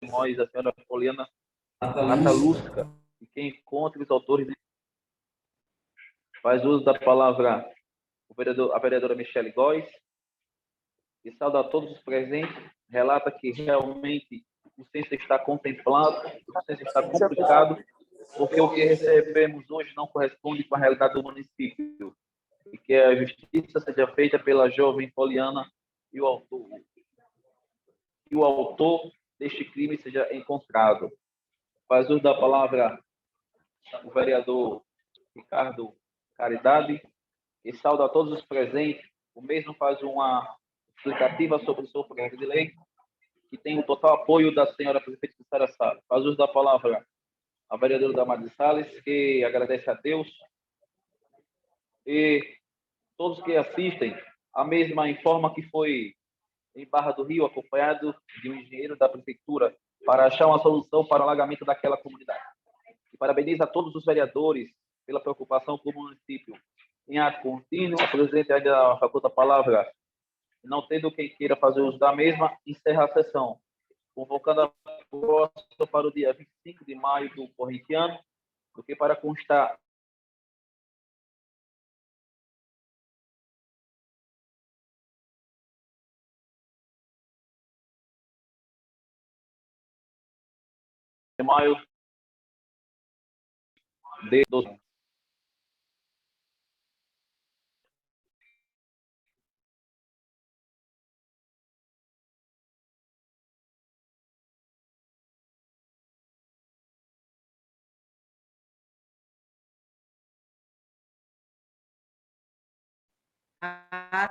Mois, a senhora Poliana Natalusca, e quem encontra os autores faz uso da palavra a vereadora Michele Góes, e sauda a todos os presentes, relata que realmente o censo está contemplado, o censo está complicado, porque o que recebemos hoje não corresponde com a realidade do município, e que a justiça seja feita pela jovem Poliana e o autor deste crime seja encontrado. Faz uso da palavra o vereador Ricardo Caridade, e sauda a todos os presentes. O mesmo faz uma explicativa sobre o seu projeto de lei, que tem o total apoio da senhora prefeita de Saraçá. Faz uso da palavra a vereadora Damares Salles, que agradece a Deus, e todos que assistem, a mesma informa que foi em Barra do Rio, acompanhado de um engenheiro da prefeitura, para achar uma solução para o alagamento daquela comunidade. E parabeniza a todos os vereadores pela preocupação com o município. Em ato contínuo, a presidente ainda faculta a palavra, não tendo quem queira fazer uso da mesma, encerra a sessão, convocando a próxima para o dia 25 de maio do corrente ano, do que para constar de maio de 12.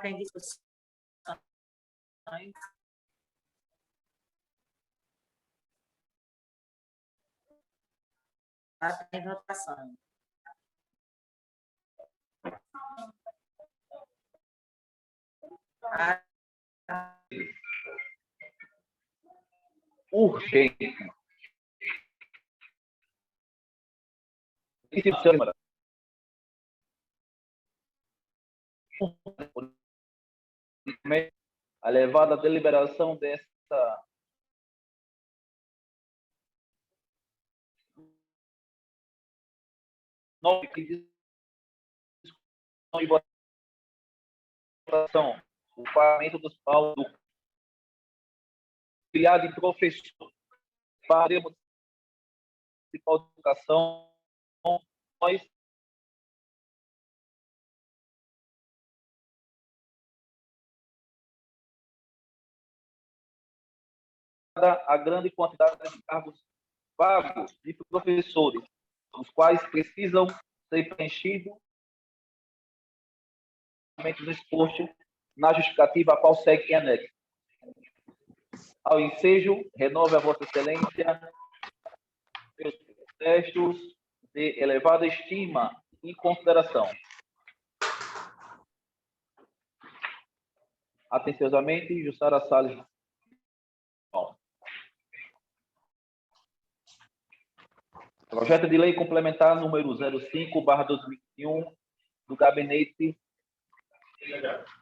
Tem discussões. Tem votação. Urgente. A levada deliberação dessa nova votação, o pagamento dos paus do criado e professor para a municipal de educação, nós a grande quantidade de cargos vagos de professores, os quais precisam ser preenchidos expostos na justificativa a qual segue em anexo. Ao ensejo, renove a Vossa Excelência seus protestos de elevada estima e consideração. Atenciosamente, Jussara Salles. Projeto de Lei Complementar número 05/2021 do Gabinete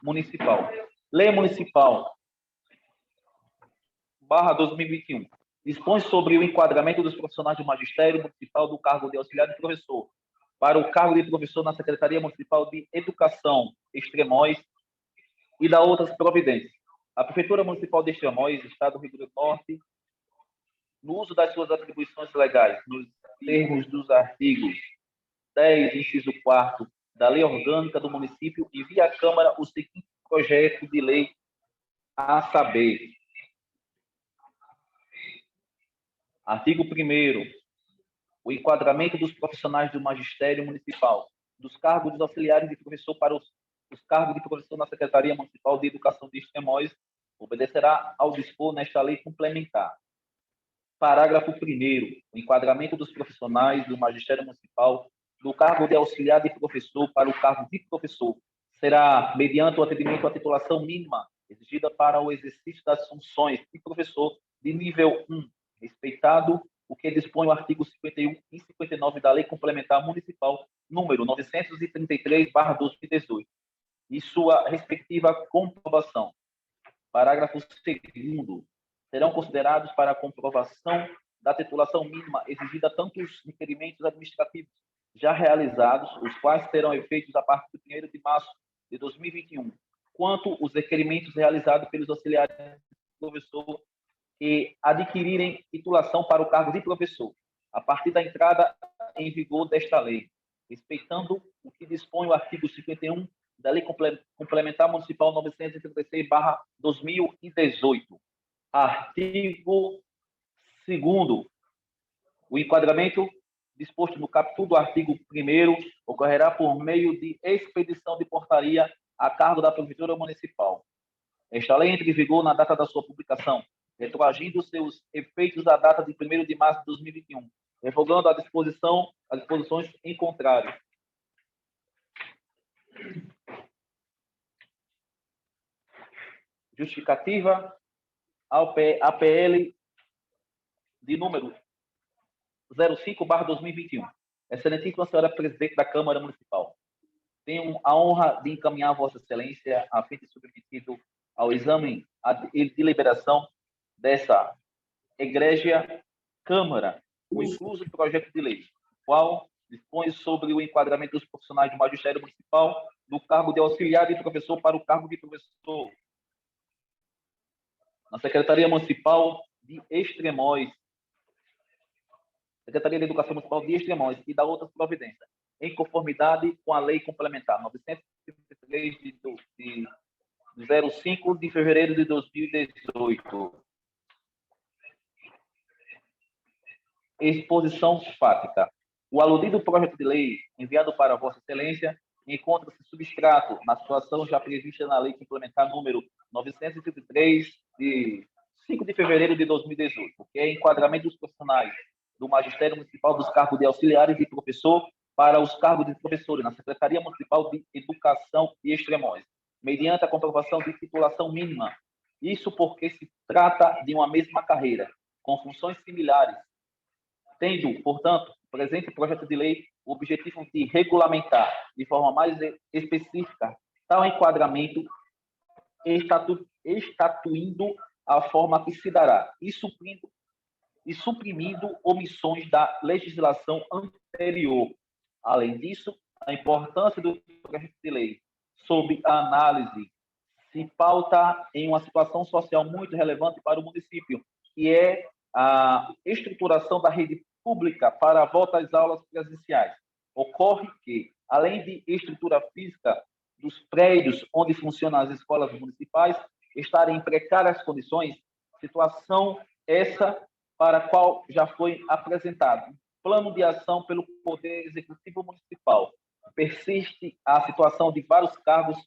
Municipal. Lei Municipal /2021 dispõe sobre o enquadramento dos profissionais do magistério municipal do cargo de auxiliar de professor para o cargo de professor na Secretaria Municipal de Educação, Extremóis, e da outras providências. A Prefeitura Municipal de Extremóis, Estado do Rio Grande do Norte, no uso das suas atribuições legais, nos termos dos artigos 10, inciso 4 da Lei Orgânica do Município, envia à Câmara o seguinte projeto de lei, a saber: artigo 1º, o enquadramento dos profissionais do magistério municipal, dos cargos dos auxiliares de professor para os cargos de professor na Secretaria Municipal de Educação de Extremóis, obedecerá ao dispor nesta lei complementar. Parágrafo 1º, o enquadramento dos profissionais do magistério municipal do cargo de auxiliar de professor para o cargo de professor será mediante o atendimento à titulação mínima exigida para o exercício das funções de professor de nível 1, respeitado o que dispõe o artigo 51 e 59 da Lei Complementar Municipal número 933/2018 e sua respectiva comprovação. Parágrafo 2º. serão considerados para a comprovação da titulação mínima exigida tanto os requerimentos administrativos já realizados, os quais terão efeitos a partir de 1º de março de 2021, quanto os requerimentos realizados pelos auxiliares de professor que adquirirem titulação para o cargo de professor, a partir da entrada em vigor desta lei, respeitando o que dispõe o artigo 51 da Lei Complementar Municipal 936/2018. Artigo 2º. O enquadramento disposto no capítulo do artigo 1º ocorrerá por meio de expedição de portaria a cargo da Prefeitura Municipal. Esta lei entra em vigor na data da sua publicação, retroagindo seus efeitos à data de 1º de março de 2021, revogando as disposições em contrário. Justificativa. APL de número 05/2021. Excelentíssima senhora presidente da Câmara Municipal, tenho a honra de encaminhar a Vossa Excelência a fim de submetido ao exame e deliberação dessa egrégia Câmara o incluso projeto de lei, qual dispõe sobre o enquadramento dos profissionais do Magistério Municipal do cargo de auxiliar de professor para o cargo de professor na Secretaria Municipal de Extremóis, Secretaria de Educação Municipal de Extremóis, e da outras providências, em conformidade com a Lei Complementar 933 de 05 de fevereiro de 2018. Exposição fática. O aludido projeto de lei enviado para Vossa Excelência encontra-se substrato na situação já prevista na Lei Complementar número 933 de 5 de fevereiro de 2018, que é enquadramento dos profissionais do Magistério Municipal dos cargos de auxiliares de professor para os cargos de professores na Secretaria Municipal de Educação de Extremóis, mediante a comprovação de titulação mínima. Isso porque se trata de uma mesma carreira, com funções similares, tendo, portanto, o presente projeto de lei o objetivo de regulamentar de forma mais específica tal enquadramento, estatuindo a forma que se dará e suprimindo omissões da legislação anterior. Além disso, a importância do projeto de lei sob a análise se pauta em uma situação social muito relevante para o município, que é a estruturação da rede pública para a volta às aulas presenciais. Ocorre que, além de estrutura física dos prédios onde funcionam as escolas municipais estarem em precárias condições, situação essa para a qual já foi apresentado plano de ação pelo Poder Executivo Municipal. Persiste a situação de vários cargos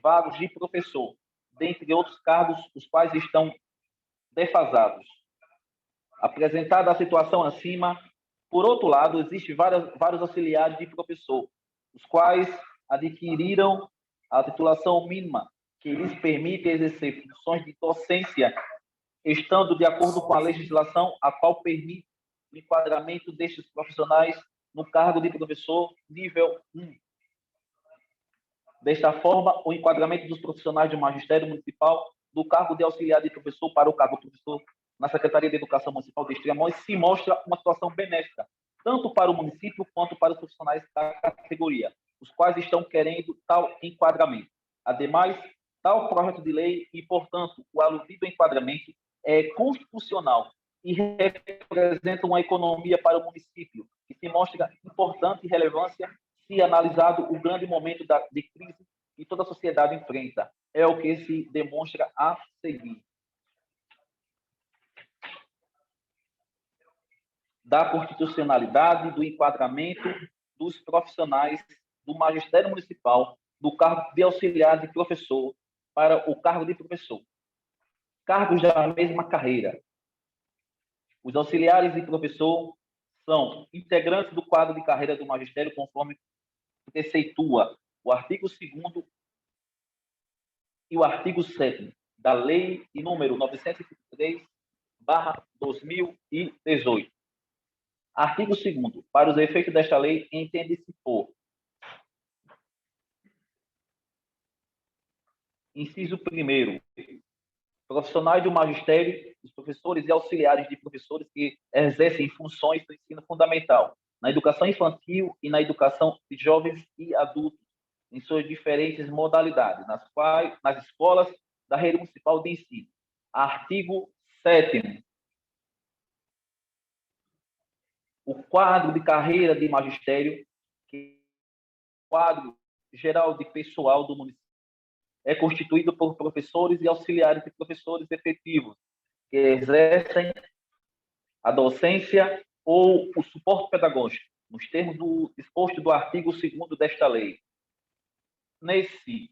vagos de professor, dentre outros cargos os quais estão defasados. Apresentada a situação acima, por outro lado, existem vários auxiliares de professor, os quais adquiriram a titulação mínima, que lhes permite exercer funções de docência, estando de acordo com a legislação, a qual permite o enquadramento destes profissionais no cargo de professor nível 1. Desta forma, o enquadramento dos profissionais do Magistério Municipal do cargo de auxiliar de professor para o cargo de professor na Secretaria de Educação Municipal de Extremóis se mostra uma situação benéfica, tanto para o município quanto para os profissionais da categoria, os quais estão querendo tal enquadramento. Ademais, tal projeto de lei e, portanto, o aludido enquadramento é constitucional e representa uma economia para o município, que se mostra importante e relevância se analisado o grande momento de crise que toda a sociedade enfrenta. É o que se demonstra a seguir. Da constitucionalidade do enquadramento dos profissionais do Magistério Municipal do cargo de auxiliar de professor para o cargo de professor. Cargos da mesma carreira. Os auxiliares de professor são integrantes do quadro de carreira do magistério, conforme preceitua o artigo 2º e o artigo 7º da Lei de número 953/2018. Artigo 2º. Para os efeitos desta lei, entende-se por: inciso 1º, profissionais do magistério, os professores e auxiliares de professores que exercem funções do ensino fundamental, na educação infantil e na educação de jovens e adultos, em suas diferentes modalidades, nas escolas da rede municipal de ensino. Artigo 7º. O quadro de carreira de magistério, que é o quadro geral de pessoal do município, é constituído por professores e auxiliares de professores efetivos, que exercem a docência ou o suporte pedagógico, nos termos do disposto do artigo 2º desta lei. Nesse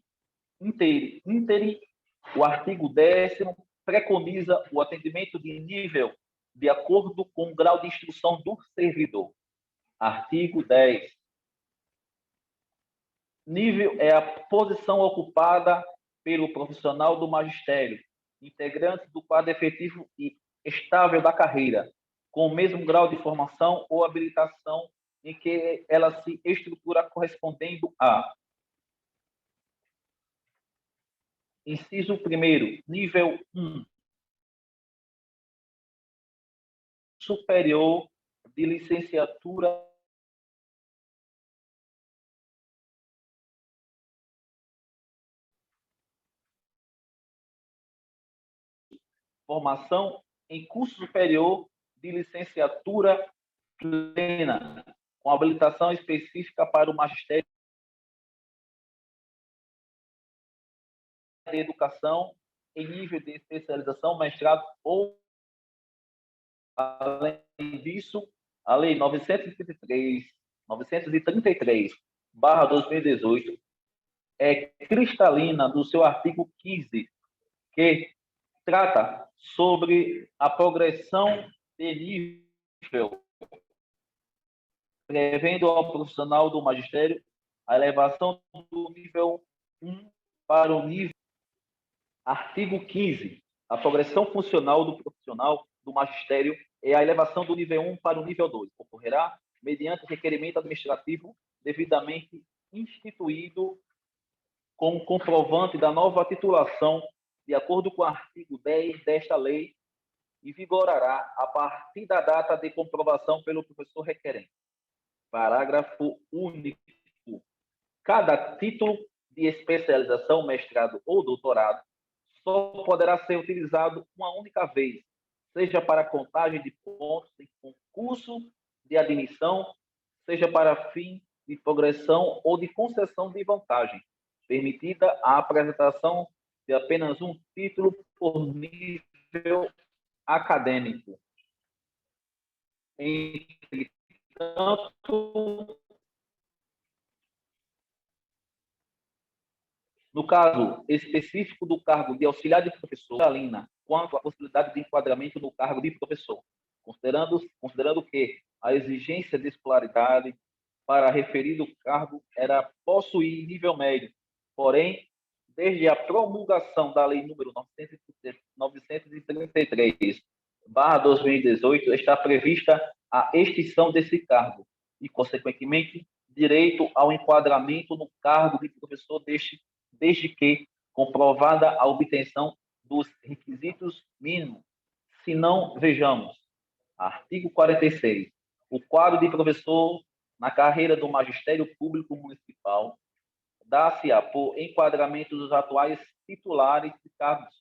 ínterim, o artigo 10º preconiza o atendimento de nível de acordo com o grau de instrução do servidor. Artigo 10. Nível é a posição ocupada pelo profissional do magistério, integrante do quadro efetivo e estável da carreira, com o mesmo grau de formação ou habilitação em que ela se estrutura correspondendo a: inciso 1º, nível 1, superior de licenciatura formação em curso superior de licenciatura plena, com habilitação específica para o magistério de educação em nível de especialização, mestrado ou, além disso, a Lei 933/2018 é cristalina no seu artigo 15, que trata sobre a progressão de nível, prevendo ao profissional do magistério a elevação do nível 1 para o nível. Artigo 15. A progressão funcional do profissional do magistério é a elevação do nível 1 para o nível 2. Ocorrerá mediante requerimento administrativo devidamente instituído com o comprovante da nova titulação, de acordo com o artigo 10 desta lei, e vigorará a partir da data de comprovação pelo professor requerente. Parágrafo único. Cada título de especialização, mestrado ou doutorado só poderá ser utilizado uma única vez, seja para contagem de pontos em concurso de admissão, seja para fim de progressão ou de concessão de vantagem, permitida a apresentação de apenas um título por nível acadêmico. Entretanto, no caso específico do cargo de auxiliar de professor, alina quanto à possibilidade de enquadramento no cargo de professor, considerando que a exigência de escolaridade para referido cargo era possuir nível médio. Porém, desde a promulgação da Lei número 933/2018, está prevista a extinção desse cargo e, consequentemente, direito ao enquadramento no cargo de professor desde que comprovada a obtenção dos requisitos mínimos. Se não, vejamos. Artigo 46. O quadro de professor na carreira do magistério público municipal dá-se-á por enquadramento dos atuais titulares de cargos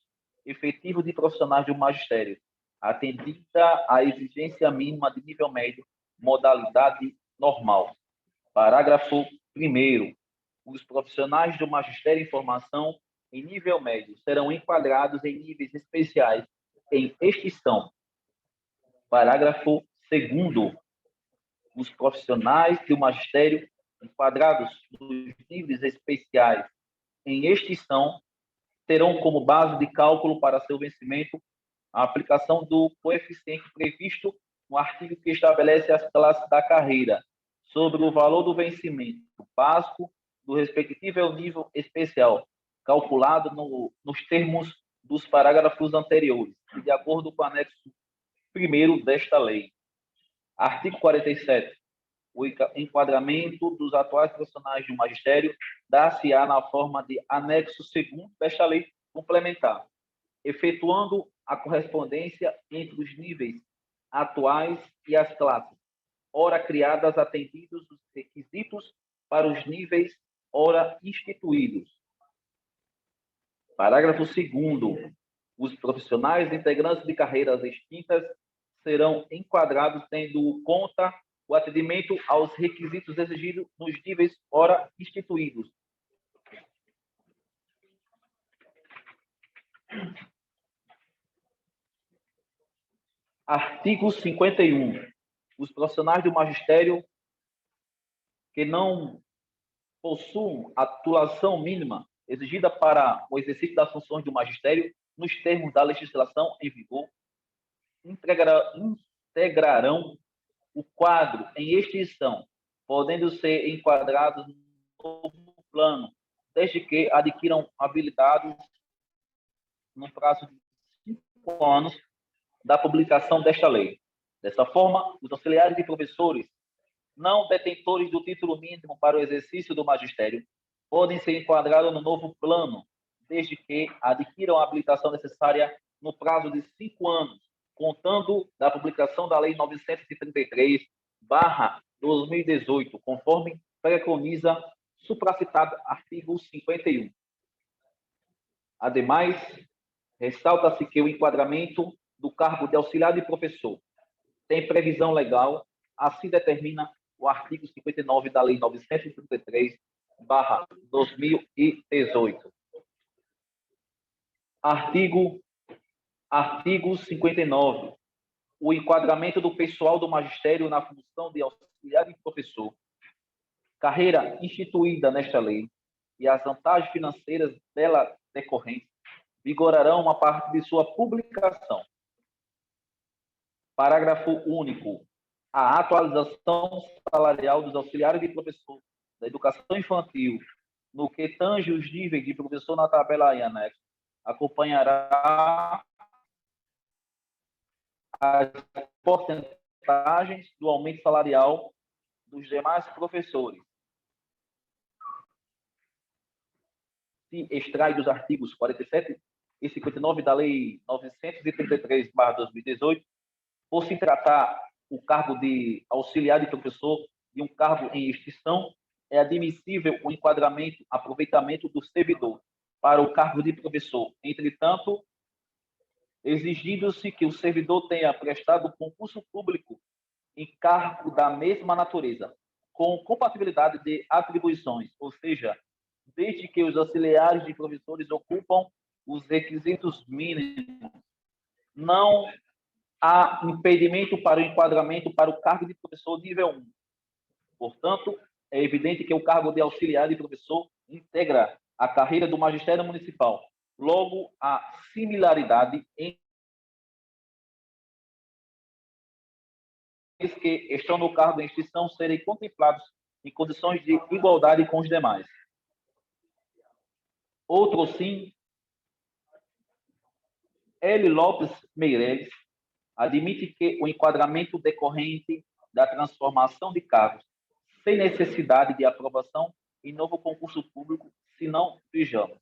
efetivos de profissionais do magistério, atendida a exigência mínima de nível médio, modalidade normal. Parágrafo 1º. Os profissionais do magistério em formação em nível médio serão enquadrados em níveis especiais em extinção. Parágrafo 2º. Os profissionais do magistério enquadrados nos níveis especiais em extinção terão como base de cálculo para seu vencimento a aplicação do coeficiente previsto no artigo que estabelece as classes da carreira sobre o valor do vencimento básico do respectivo nível especial, calculado nos termos dos parágrafos anteriores, e de acordo com o anexo 1º desta lei. Artigo 47. O enquadramento dos atuais profissionais do magistério dá-se-á na forma de anexo 2º desta lei complementar. efetuando a correspondência entre os níveis atuais e as classes, ora criadas atendidos os requisitos para os níveis ora instituídos. Parágrafo 2º. Os profissionais integrantes de carreiras extintas serão enquadrados tendo conta o atendimento aos requisitos exigidos nos níveis ora instituídos. Artigo 51. Os profissionais do magistério que não possuam a titulação mínima exigida para o exercício das funções do magistério, nos termos da legislação em vigor, integrarão o quadro em extinção, podendo ser enquadrados no novo plano, desde que adquiram habilidades no prazo de 5 anos da publicação desta lei. Dessa forma, os auxiliares de professores não detentores do título mínimo para o exercício do magistério podem ser enquadrados no novo plano, desde que adquiram a habilitação necessária no prazo de 5 anos, contando da publicação da Lei 933/2018, conforme preconiza supracitado artigo 51. Ademais, ressalta-se que o enquadramento do cargo de auxiliar de professor tem previsão legal, assim determina o artigo 59 da Lei 933/2018. Artigo 59. O enquadramento do pessoal do magistério na função de auxiliar de professor, carreira instituída nesta lei, e as vantagens financeiras dela decorrentes vigorarão a partir de sua publicação. Parágrafo único. A atualização salarial dos auxiliares de professor da educação infantil, no que tange os níveis de professor na tabela em anexo, acompanhará as porcentagens do aumento salarial dos demais professores. Se extrai dos artigos 47 e 59 da Lei 933/2018, por se tratar o cargo de auxiliar de professor de um cargo em extinção, é admissível o enquadramento, aproveitamento do servidor para o cargo de professor. Entretanto, exigindo-se que o servidor tenha prestado concurso público em cargo da mesma natureza, com compatibilidade de atribuições, ou seja, desde que os auxiliares de professores ocupam os requisitos mínimos. Não há impedimento para o enquadramento para o cargo de professor nível 1. Portanto, é evidente que o cargo de auxiliar de professor integra a carreira do magistério municipal. Logo, a similaridade entre os que estão no cargo em extinção serem contemplados em condições de igualdade com os demais. Outro sim, L. Lopes Meireles admite que o enquadramento decorrente da transformação de cargos sem necessidade de aprovação em novo concurso público, se não vejamos.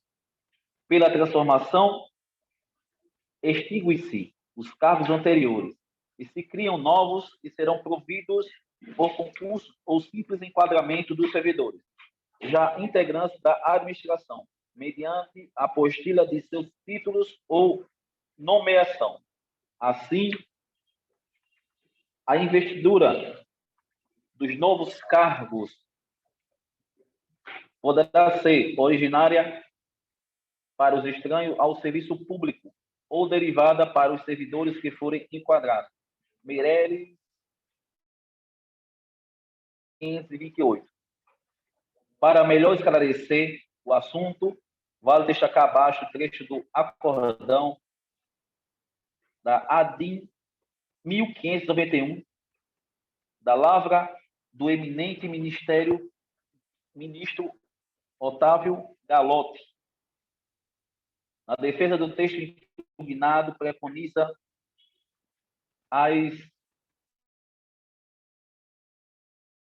Pela transformação, extinguem-se os cargos anteriores e se criam novos que serão providos por concurso ou simples enquadramento dos servidores, já integrantes da administração, mediante a apostila de seus títulos ou nomeação. Assim, a investidura dos novos cargos poderá ser originária para os estranhos ao serviço público ou derivada para os servidores que forem enquadrados. Meireles 528. Para melhor esclarecer o assunto, vale destacar abaixo o trecho do acordão da ADIM 1591, da lavra do eminente ministro Otávio Galotti. Na defesa do texto impugnado, preconiza as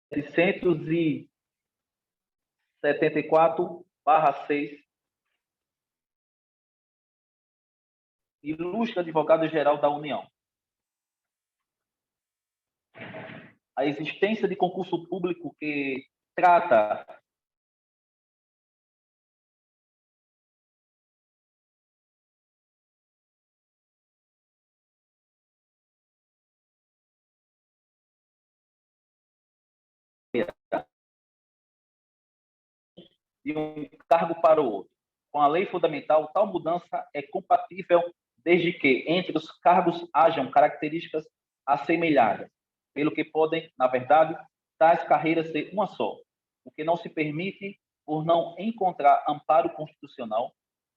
774/6 ilustre advogado-geral da União. A existência de concurso público que trata de um cargo para o outro. Com a lei fundamental, tal mudança é compatível desde que entre os cargos hajam características assemelhadas, pelo que podem, na verdade, tais carreiras ser uma só. O que não se permite, por não encontrar amparo constitucional,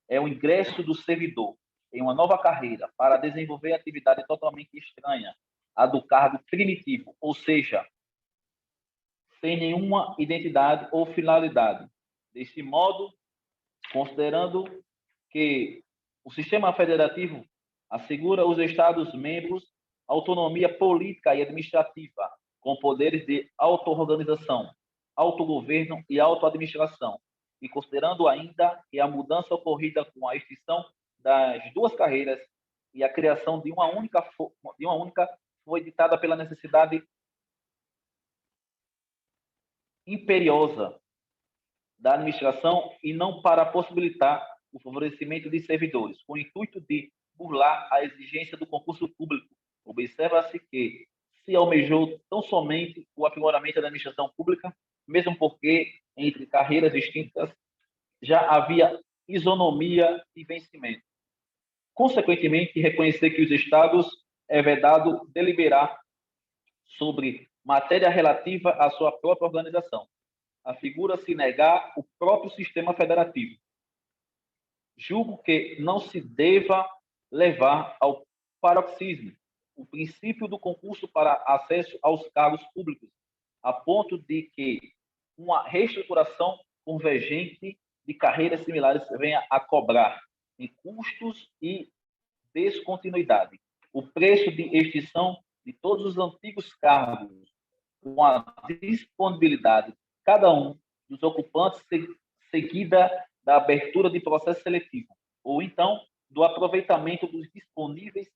é o ingresso do servidor em uma nova carreira para desenvolver atividade totalmente estranha à do cargo primitivo, ou seja, sem nenhuma identidade ou finalidade. Desse modo, considerando que o sistema federativo assegura aos Estados-membros autonomia política e administrativa, com poderes de auto-organização, autogoverno e autoadministração, e considerando ainda que a mudança ocorrida com a extinção das duas carreiras e a criação de uma única foi ditada pela necessidade imperiosa da administração e não para possibilitar o favorecimento de servidores, com o intuito de burlar a exigência do concurso público. Observa-se que se almejou tão somente o aprimoramento da administração pública, mesmo porque entre carreiras distintas já havia isonomia e vencimento. Consequentemente, reconhecer que os Estados é vedado deliberar sobre matéria relativa à sua própria organização. Afigura-se negar o próprio sistema federativo. Julgo que não se deva levar ao paroxismo o princípio do concurso para acesso aos cargos públicos, a ponto de que uma reestruturação convergente de carreiras similares venha a cobrar em custos e descontinuidade o preço de extinção de todos os antigos cargos, com a disponibilidade de cada um dos ocupantes seguida da abertura de processo seletivo, ou então do aproveitamento dos disponíveis,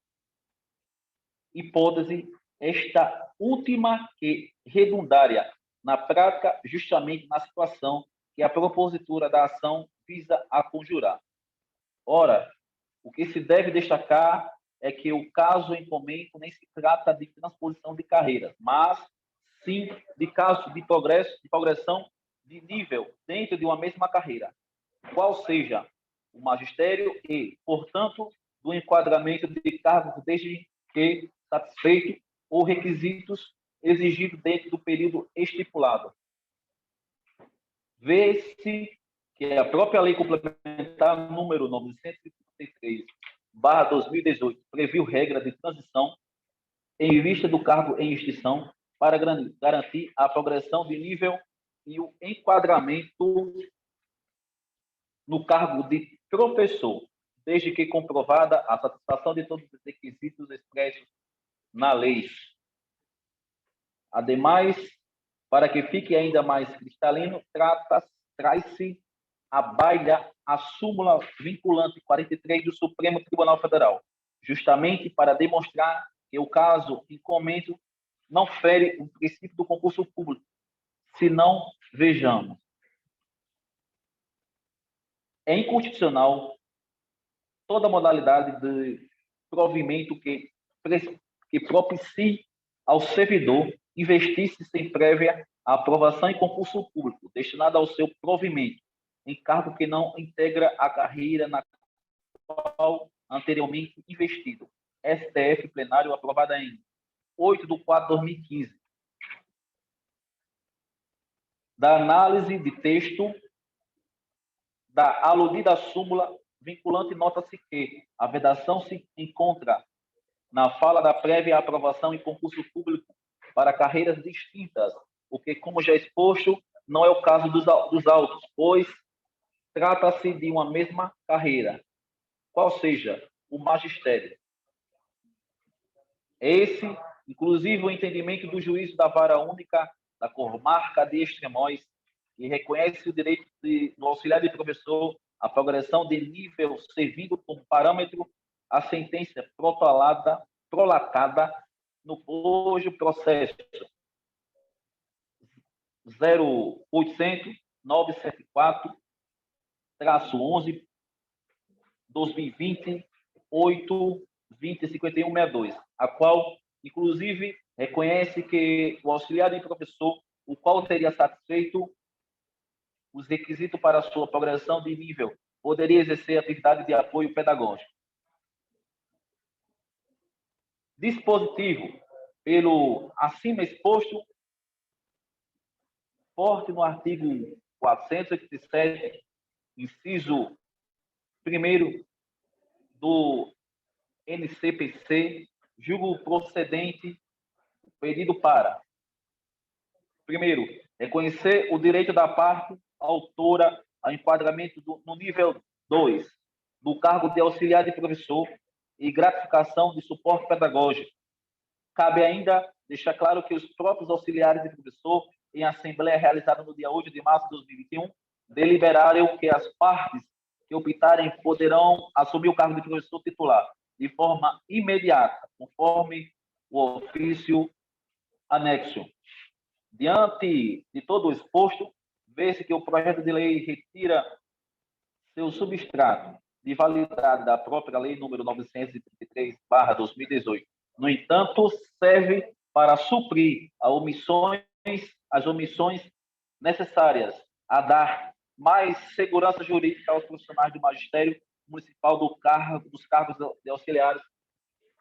hipótese esta última que redundária na prática justamente na situação que a propositura da ação visa a conjurar. Ora, o que se deve destacar é que o caso em comento nem se trata de transposição de carreiras, mas sim de caso de progressão de nível dentro de uma mesma carreira, qual seja o magistério e, portanto, do enquadramento de cargos desde que satisfeito ou requisitos exigidos dentro do período estipulado. Vê-se que a própria Lei Complementar número 953/2018 previu regra de transição em vista do cargo em extinção para garantir a progressão de nível e o enquadramento no cargo de professor, desde que comprovada a satisfação de todos os requisitos expressos na lei. Ademais, para que fique ainda mais cristalino, traz-se à baila a súmula vinculante 43 do Supremo Tribunal Federal, justamente para demonstrar que o caso em comento não fere o princípio do concurso público. Se não, vejamos. É inconstitucional toda modalidade de provimento que propicie ao servidor investir-se sem prévia aprovação em concurso público, destinado ao seu provimento, em cargo que não integra a carreira na qual anteriormente investido. STF plenário aprovada em 8/4/2015. Da análise de texto da aludida súmula vinculante, nota-se que a vedação se encontra na fala da prévia aprovação em concurso público para carreiras distintas, o que, como já exposto, não é o caso dos autos, pois trata-se de uma mesma carreira, qual seja o magistério. Esse, inclusive, o entendimento do juízo da Vara Única da Comarca de Extremóis, que reconhece o direito do auxiliar de professor à progressão de nível, servindo como parâmetro a sentença prolatada no hoje processo 0800-974-11 2020 8 20 51 62, a qual, inclusive, reconhece que o auxiliar de professor, o qual teria satisfeito os requisitos para a sua progressão de nível, poderia exercer atividade de apoio pedagógico. Dispositivo pelo acima exposto, forte no artigo 487, inciso 1º do NCPC, julgo procedente o pedido para, primeiro, reconhecer o direito da parte autora ao enquadramento no nível 2 do cargo de auxiliar de professor e gratificação de suporte pedagógico. Cabe ainda deixar claro que os próprios auxiliares de professor, em assembleia realizada no dia 8 de março de 2021, deliberaram que as partes que optarem poderão assumir o cargo de professor titular de forma imediata, conforme o ofício anexo. Diante de todo o exposto, vê-se que o projeto de lei retira seu substrato de validade da própria lei número 933/2018. No entanto, serve para suprir as omissões necessárias a dar mais segurança jurídica aos profissionais do magistério municipal dos cargos de auxiliares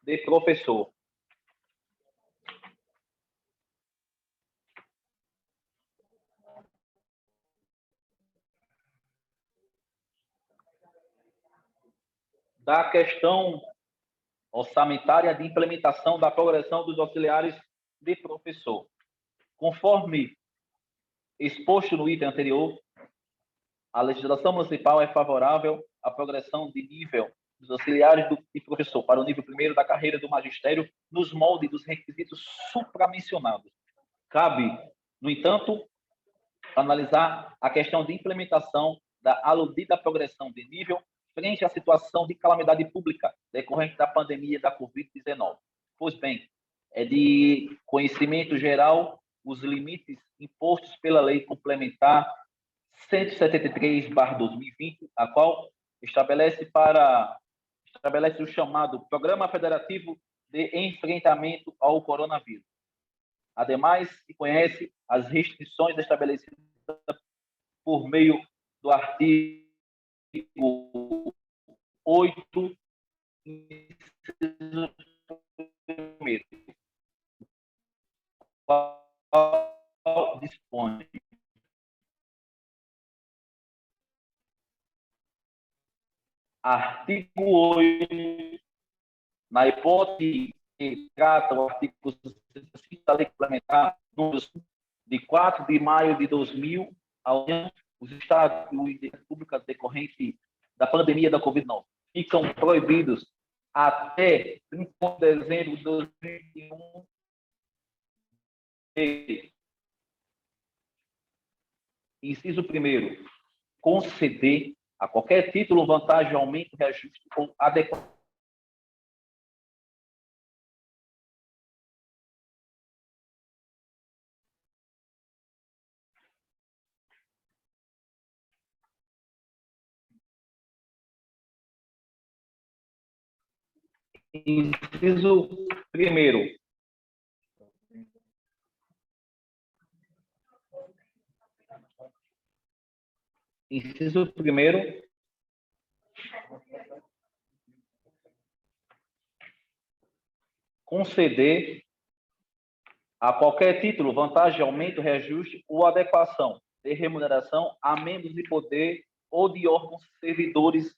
de professor. Da questão orçamentária de implementação da progressão dos auxiliares de professor. Conforme exposto no item anterior, a legislação municipal é favorável à progressão de nível dos auxiliares de professor para o nível 1º da carreira do magistério nos moldes dos requisitos supramencionados. Cabe, no entanto, analisar a questão de implementação da aludida progressão de nível frente à situação de calamidade pública decorrente da pandemia da Covid-19. Pois bem, é de conhecimento geral os limites impostos pela Lei Complementar 173/2020, a qual estabelece o chamado Programa Federativo de Enfrentamento ao Coronavírus. Ademais, se conhece as restrições estabelecidas por meio do artigo 8, inciso 1º, qual dispõe artigo 8, na hipótese que trata o artigo 65 da Lei Complementar número de 4 de maio de 2000, a União, os estados e unidades públicas decorrentes da pandemia da Covid-19 ficam proibidos até 31 de dezembro de 2021 inciso 1º, conceder a qualquer título, vantagem, aumento, reajuste ou adequação inciso 1º, inciso 1º, conceder a qualquer título, vantagem, aumento, reajuste ou adequação de remuneração a membros de poder ou de órgãos servidores,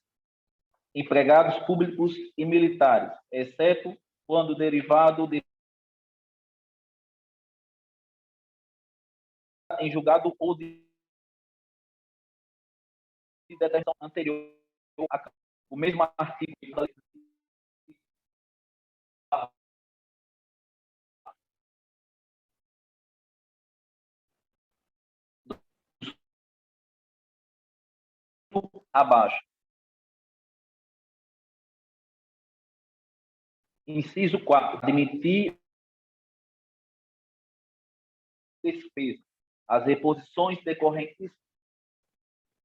empregados públicos e militares, exceto quando derivado em julgado ou de determinação anterior o mesmo artigo abaixo. Inciso 4. Admitir despesa. As reposições decorrentes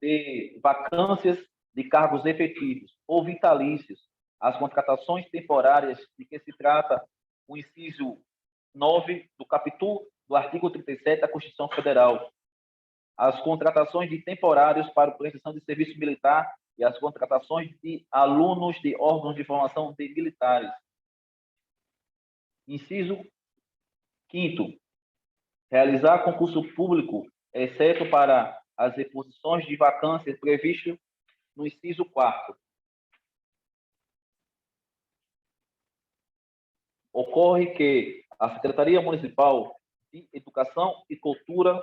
de vacâncias de cargos efetivos ou vitalícios, as contratações temporárias de que se trata o inciso 9 do capítulo do artigo 37 da Constituição Federal, as contratações de temporários para prestação de serviço militar e as contratações de alunos de órgãos de formação de militares. Inciso 5º, realizar concurso público, exceto para as reposições de vacâncias previstas no inciso 4º. Ocorre que a Secretaria Municipal de Educação e Cultura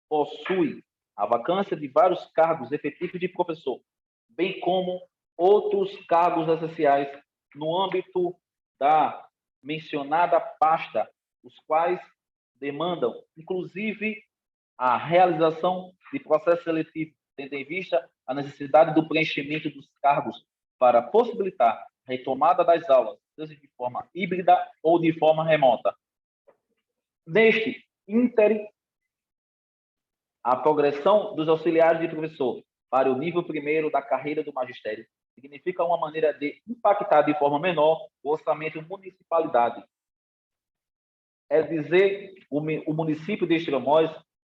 possui a vacância de vários cargos efetivos de professor, bem como outros cargos essenciais no âmbito da mencionada pasta, os quais demandam, inclusive, a realização de processo seletivo, tendo em vista a necessidade do preenchimento dos cargos para possibilitar a retomada das aulas, seja de forma híbrida ou de forma remota. Neste ínterim, a progressão dos auxiliares de professor para o nível 1º da carreira do magistério significa uma maneira de impactar de forma menor o orçamento municipalidade. É dizer, o município de Extremóis,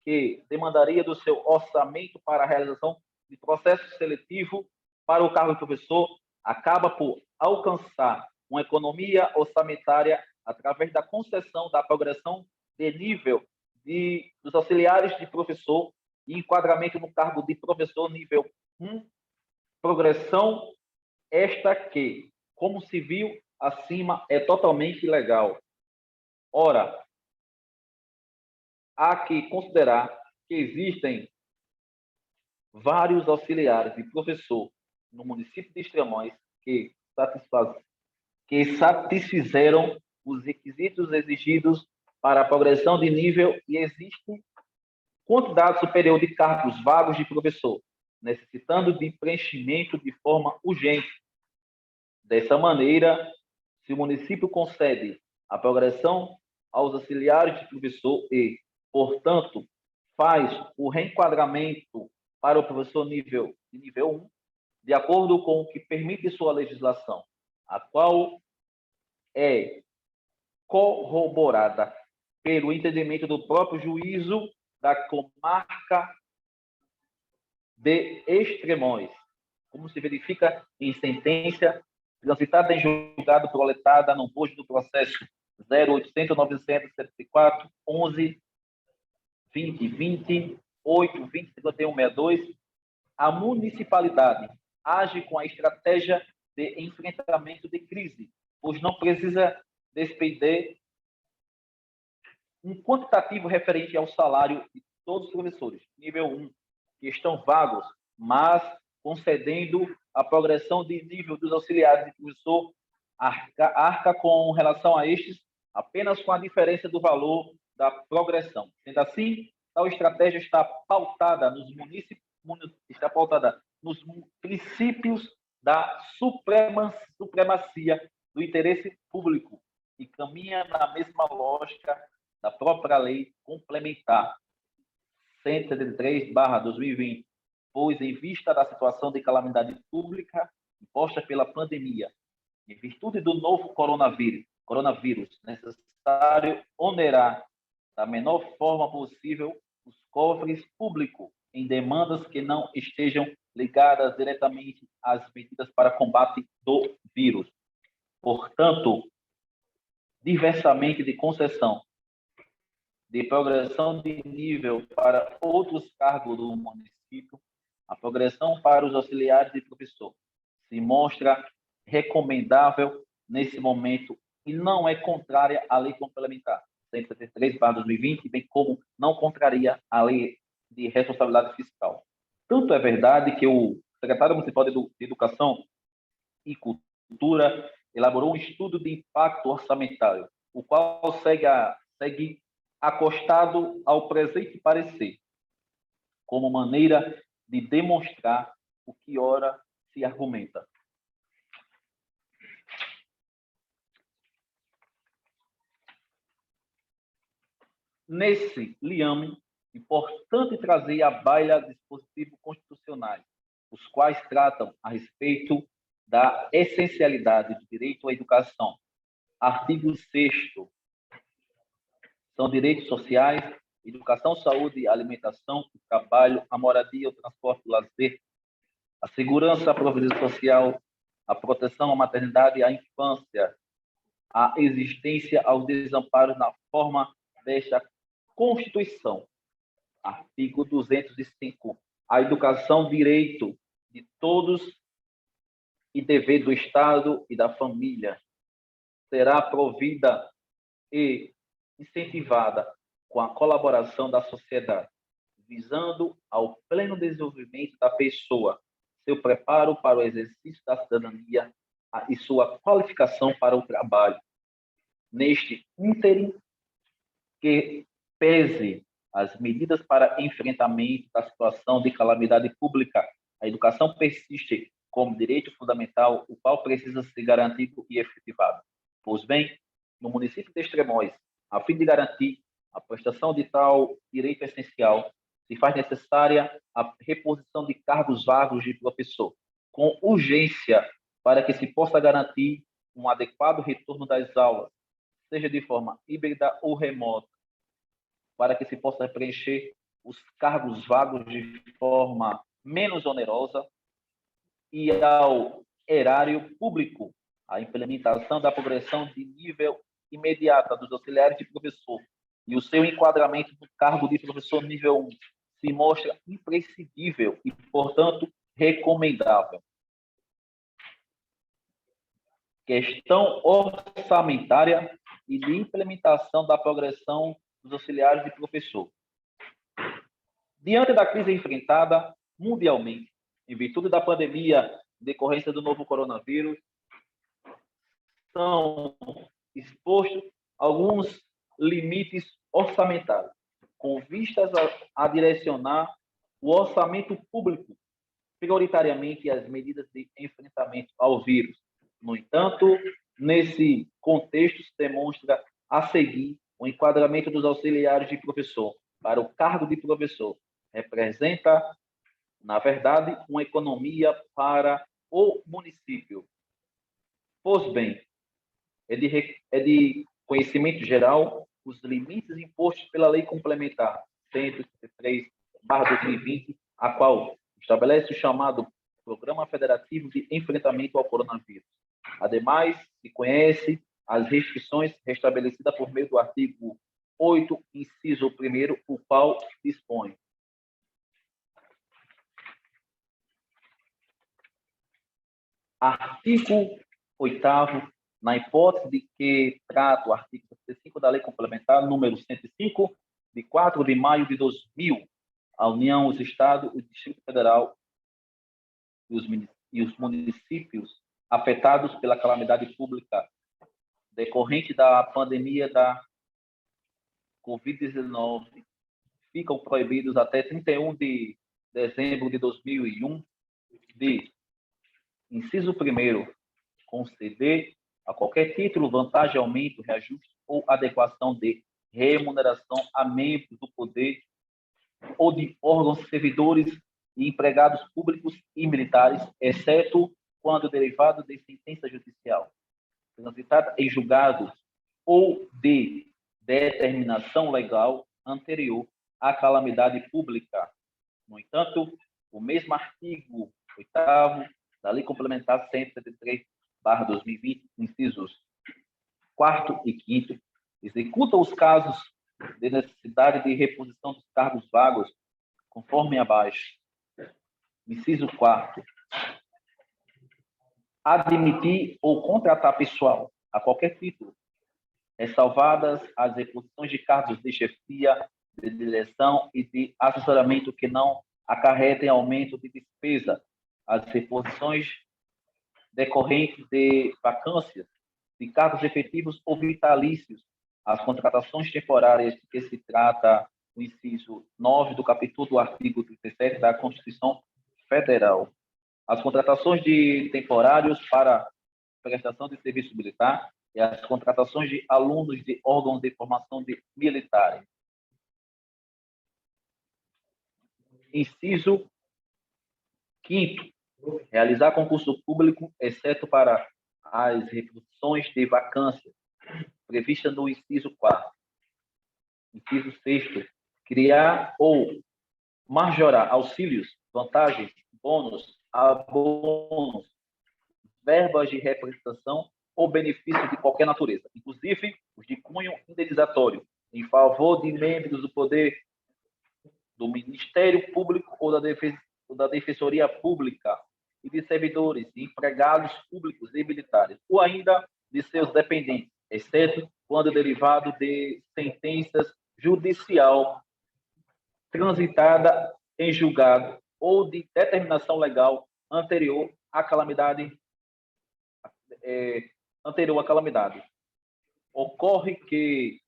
que demandaria do seu orçamento para a realização de processo seletivo para o cargo de professor, acaba por alcançar uma economia orçamentária através da concessão da progressão de nível dos auxiliares de professor e enquadramento no cargo de professor nível 1, progressão esta que, como se viu acima, é totalmente legal. Ora, há que considerar que existem vários auxiliares de professor no município de Extremóis que satisfizeram os requisitos exigidos para a progressão de nível e existe quantidade superior de cargos vagos de professor, necessitando de preenchimento de forma urgente. Dessa maneira, se o município concede a progressão aos auxiliares de professor e, portanto, faz o reenquadramento para o professor nível 1, de acordo com o que permite sua legislação, a qual é corroborada pelo entendimento do próprio juízo da comarca de Extremóis, como se verifica em sentença transitada em julgado proletada no bojo do processo 0800-974, 11, 2020, 8, 20, 51, 62, a municipalidade age com a estratégia de enfrentamento de crise, pois não precisa despender um quantitativo referente ao salário de todos os professores, nível 1, que estão vagos, mas concedendo a progressão de nível dos auxiliares de professor, arca com relação a estes apenas com a diferença do valor da progressão. Sendo assim, tal estratégia está pautada nos princípios da supremacia do interesse público e caminha na mesma lógica da própria lei complementar 173/2020, pois, em vista da situação de calamidade pública imposta pela pandemia, em virtude do novo coronavírus, necessário onerar da menor forma possível os cofres públicos em demandas que não estejam ligadas diretamente às medidas para combate do vírus. Portanto, diversamente de concessão de progressão de nível para outros cargos do município, a progressão para os auxiliares de professor se mostra recomendável nesse momento e não é contrária à lei complementar 173/2020, bem como não contraria a lei de responsabilidade fiscal. Tanto é verdade que o secretário municipal de Educação e Cultura elaborou um estudo de impacto orçamentário, o qual segue acostado ao presente parecer, como maneira de demonstrar o que ora se argumenta. Nesse liame, importante trazer à baila dispositivos constitucionais, os quais tratam a respeito da essencialidade do direito à educação. Artigo 6º, são direitos sociais, educação, saúde, alimentação, o trabalho, a moradia, o transporte, o lazer, a segurança, a provisão social, a proteção à maternidade e à infância, a existência aos desamparos na forma desta Constituição. Artigo 205. A educação, direito de todos e dever do Estado e da família, será provida e incentivada com a colaboração da sociedade, visando ao pleno desenvolvimento da pessoa, seu preparo para o exercício da cidadania e sua qualificação para o trabalho. Neste ínterim, que pese as medidas para enfrentamento da situação de calamidade pública, a educação persiste como direito fundamental, o qual precisa ser garantido e efetivado. Pois bem, no município de Extremóis, a fim de garantir a prestação de tal direito essencial, se faz necessária a reposição de cargos vagos de professor, com urgência, para que se possa garantir um adequado retorno das aulas, seja de forma híbrida ou remota, para que se possa preencher os cargos vagos de forma menos onerosa e ao erário público, a implementação da progressão de nível imediata dos auxiliares de professor e o seu enquadramento no cargo de professor nível 1 se mostra imprescindível e, portanto, recomendável. Questão orçamentária e de implementação da progressão dos auxiliares de professor. Diante da crise enfrentada mundialmente, em virtude da pandemia em decorrência do novo coronavírus, são expostos alguns limites orçamentários, com vistas a direcionar o orçamento público prioritariamente às medidas de enfrentamento ao vírus. No entanto, nesse contexto, se demonstra a seguir o enquadramento dos auxiliares de professor para o cargo de professor. Representa, na verdade, uma economia para o município. Pois bem, é de conhecimento geral os limites impostos pela Lei Complementar 133/2020, a qual estabelece o chamado Programa Federativo de Enfrentamento ao Coronavírus. Ademais, se conhece as restrições restabelecidas por meio do artigo 8, inciso 1º, o qual dispõe: artigo 8º, na hipótese de que trata o artigo 65 da Lei Complementar número 105, de 4 de maio de 2000, a União, os Estados, o Distrito Federal e os municípios afetados pela calamidade pública decorrente da pandemia da Covid-19 ficam proibidos até 31 de dezembro de 2001 de, inciso 1º, conceder a qualquer título, vantagem, aumento, reajuste ou adequação de remuneração a membros do poder ou de órgãos, servidores e empregados públicos e militares, exceto quando derivado de sentença judicial transitada em julgado ou de determinação legal anterior à calamidade pública. No entanto, o mesmo artigo 8º da Lei Complementar 173/2020, incisos 4º e 5º, executa os casos de necessidade de reposição dos cargos vagos, conforme abaixo. Inciso 4º. Admitir ou contratar pessoal a qualquer título, ressalvadas as reposições de cargos de chefia, de direção e de assessoramento que não acarretem aumento de despesa, as reposições decorrentes de vacâncias de cargos efetivos ou vitalícios, as contratações temporárias de que se trata o inciso 9 do capítulo do artigo 37 da Constituição Federal, as contratações de temporários para prestação de serviço militar e as contratações de alunos de órgãos de formação de militares. Inciso 5º, realizar concurso público, exceto para as reduções de vacância prevista no inciso 4º. Inciso 6º, criar ou majorar auxílios, vantagens, bônus, abonos, verbas de representação ou benefícios de qualquer natureza, inclusive os de cunho indenizatório, em favor de membros do poder do Ministério Público ou da Defensoria Pública e de servidores, de empregados públicos e militares, ou ainda de seus dependentes, exceto quando derivado de sentenças judicial transitada em julgado ou de determinação legal anterior à calamidade. Ocorre que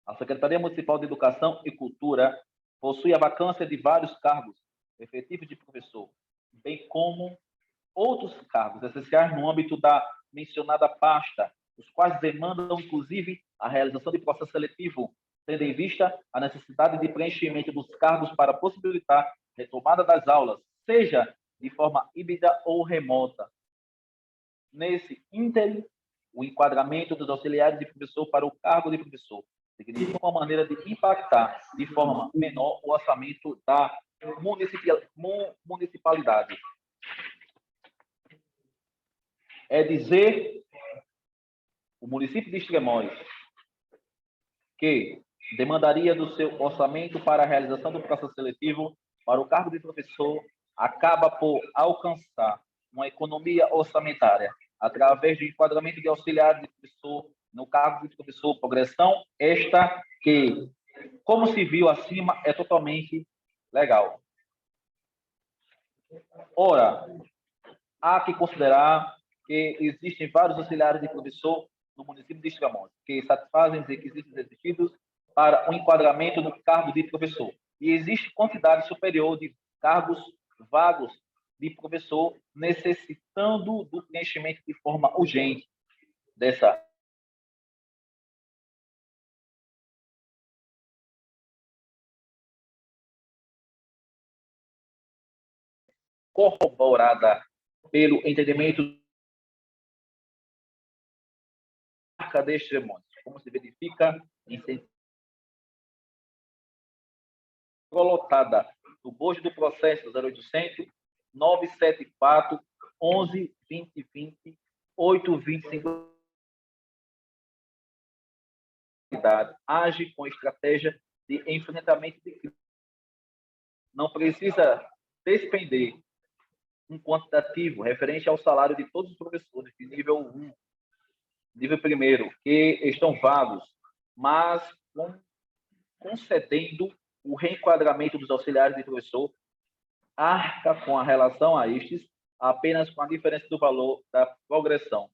a Secretaria Municipal de Educação e Cultura possui a vacância de vários cargos efetivos de professor, bem como outros cargos essenciais no âmbito da mencionada pasta, os quais demandam, inclusive, a realização de processo seletivo, tendo em vista a necessidade de preenchimento dos cargos para possibilitar a retomada das aulas, seja de forma híbrida ou remota. Nesse ínterim, o enquadramento dos auxiliares de professor para o cargo de professor significa uma maneira de impactar de forma menor o orçamento da municipalidade. É dizer, o município de Extremóis, que demandaria do seu orçamento para a realização do processo seletivo para o cargo de professor, acaba por alcançar uma economia orçamentária através do enquadramento de auxiliar de professor no cargo de professor, progressão esta que, como se viu acima, é totalmente legal. Ora, há que considerar que existem vários auxiliares de professor no município de Extremóis, que satisfazem os requisitos exigidos para o enquadramento no cargo de professor. E existe quantidade superior de cargos vagos de professor necessitando do preenchimento de forma urgente dessa corroborada pelo entendimento de Extremóis, como se verifica em lotada no bojo do processo 0800 974 11 2020 825. Age com estratégia de enfrentamento de crime. Não precisa despender um quantitativo referente ao salário de todos os professores de nível 1, nível 1º, que estão vagos, mas concedendo o reenquadramento dos auxiliares de professor, arca com a relação a estes apenas com a diferença do valor da progressão.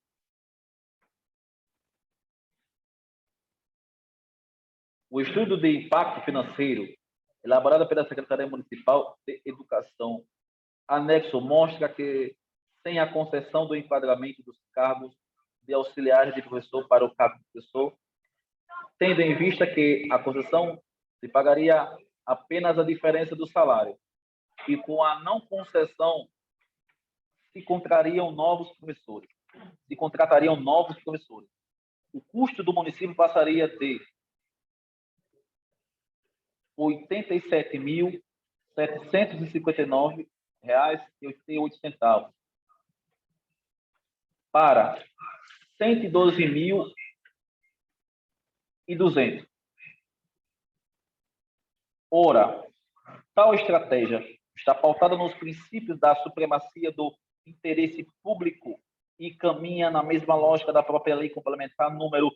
O estudo de impacto financeiro, elaborado pela Secretaria Municipal de Educação, anexo, mostra que, sem a concessão do enquadramento dos cargos de auxiliares de professor para o cargo de professor, tendo em vista que a concessão se pagaria apenas a diferença do salário, e com a não concessão se contratariam novos professores. O custo do município passaria de R$ 87.759,88 para R$ 112.200. Ora, tal estratégia está pautada nos princípios da supremacia do interesse público e caminha na mesma lógica da própria Lei Complementar número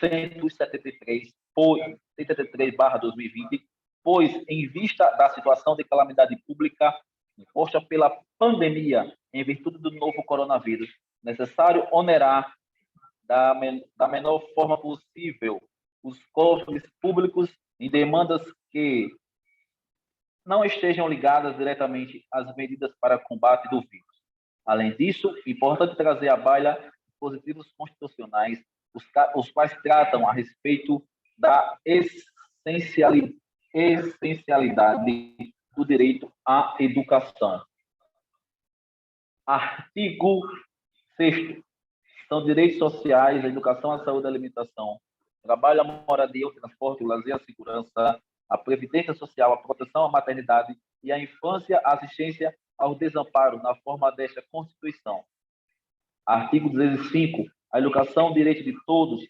173/2020, pois, em vista da situação de calamidade pública imposta pela pandemia em virtude do novo coronavírus, necessário onerar da menor forma possível os cofres públicos em demandas que não estejam ligadas diretamente às medidas para combate do vírus. Além disso, é importante trazer à baila dispositivos constitucionais, os quais tratam a respeito da essencialidade do direito à educação. Artigo 6º. São direitos sociais, a educação, a saúde, a alimentação, trabalho, a moradia, o transporte, o lazer, a segurança, a previdência social, a proteção à maternidade e à infância, a assistência ao desamparo na forma desta Constituição. Artigo 15. A educação, direito de todos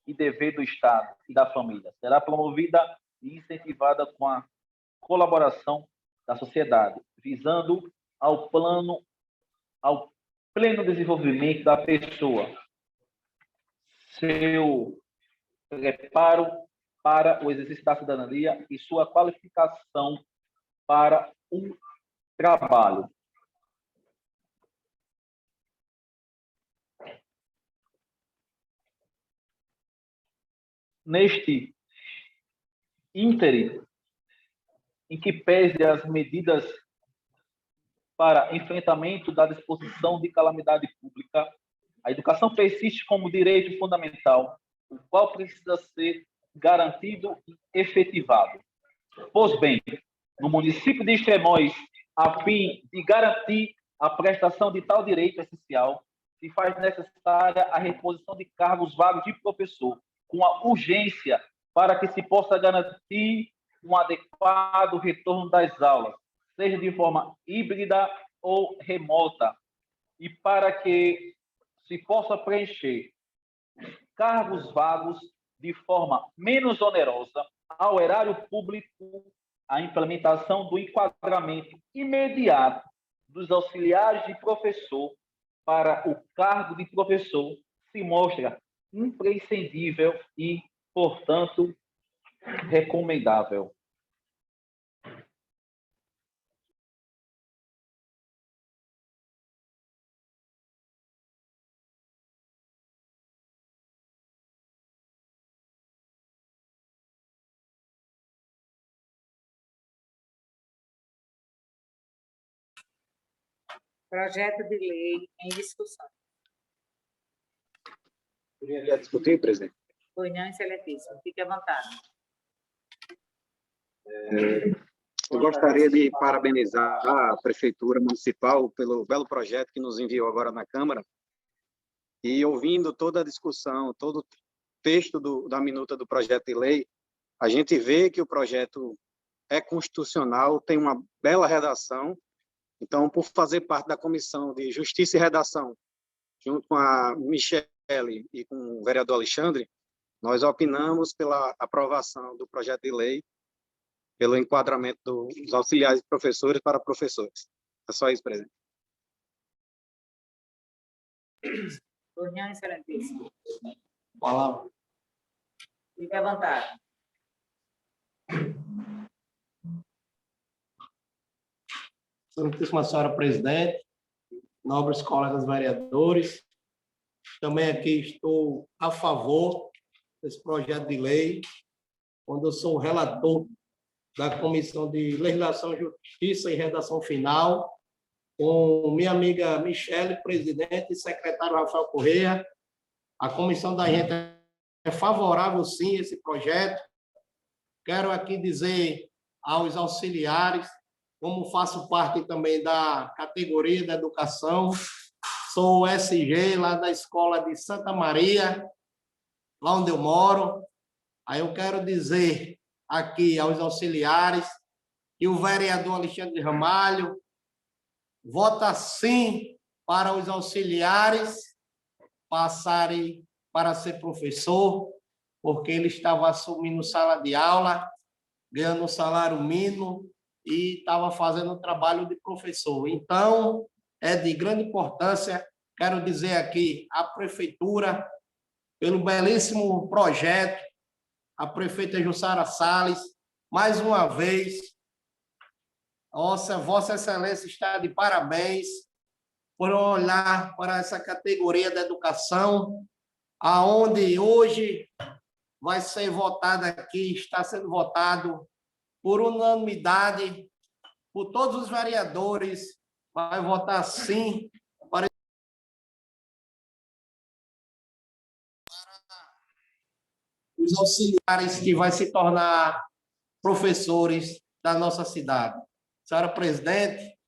e dever do Estado e da família. Será promovida e incentivada com a colaboração da sociedade, visando ao pleno desenvolvimento da pessoa, seu preparo para o exercício da cidadania e sua qualificação para o trabalho. Neste ínterim, em que pese as medidas para enfrentamento da disposição de calamidade pública, a educação persiste como direito fundamental, o qual precisa ser garantido e efetivado. Pois bem, no município de Extremóis, a fim de garantir a prestação de tal direito essencial, se faz necessária a reposição de cargos vagos de professor, com a urgência para que se possa garantir um adequado retorno das aulas, seja de forma híbrida ou remota, e para que se possa preencher cargos vagos de forma menos onerosa ao erário público, a implementação do enquadramento imediato dos auxiliares de professor para o cargo de professor se mostra imprescindível e, portanto, recomendável. Projeto de lei em discussão. Queria discutir, presidente. Pois não, excelentíssimo. Fique à vontade. Eu gostaria de parabenizar a Prefeitura Municipal pelo belo projeto que nos enviou agora na Câmara. E ouvindo toda a discussão, todo o texto da minuta do projeto de lei, a gente vê que o projeto é constitucional, tem uma bela redação. Então, por fazer parte da Comissão de Justiça e Redação, junto com a Michele e com o vereador Alexandre, nós opinamos pela aprovação do projeto de lei, pelo enquadramento dos auxiliares de professores para professores. É só isso, presidente. Pois não, excelentíssimo. Palavra. Fique à vontade. Excelentíssima senhora presidente, nobres colegas vereadores, também aqui estou a favor desse projeto de lei, quando eu sou o relator da Comissão de Legislação, Justiça e Redação Final, com minha amiga Michele, presidente, e secretário Rafael Correia. A comissão da gente é favorável, sim, a esse projeto. Quero aqui dizer aos auxiliares, como faço parte também da categoria da educação, sou SG lá da Escola de Santa Maria, lá onde eu moro. Aí eu quero dizer aqui aos auxiliares que o vereador Alexandre Ramalho vota sim para os auxiliares passarem para ser professor, porque ele estava assumindo sala de aula, ganhando salário mínimo e estava fazendo o trabalho de professor. Então, é de grande importância, quero dizer aqui, a Prefeitura, pelo belíssimo projeto, a prefeita Jussara Salles, mais uma vez, Vossa Excelência está de parabéns por olhar para essa categoria da educação, aonde hoje vai ser votado aqui, está sendo votado por unanimidade, por todos os vereadores, vai votar sim para os auxiliares que vai se tornar professores da nossa cidade. senhora presidente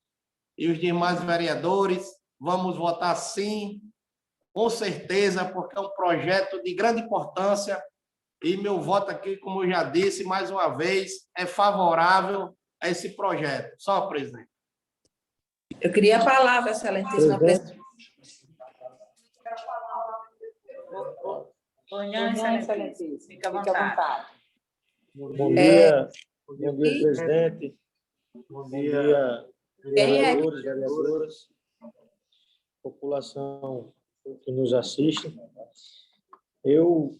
e os demais vereadores, vamos votar sim, com certeza, porque é um projeto de grande importância e meu voto aqui, como eu já disse, mais uma vez, é favorável a esse projeto. Só, presidente. Eu queria a palavra, excelentíssima presidente. Reunião, excelentíssima. Fica à vontade. Bom dia, presidente. Bom dia, vereadores, vereadoras, população que nos assiste. Eu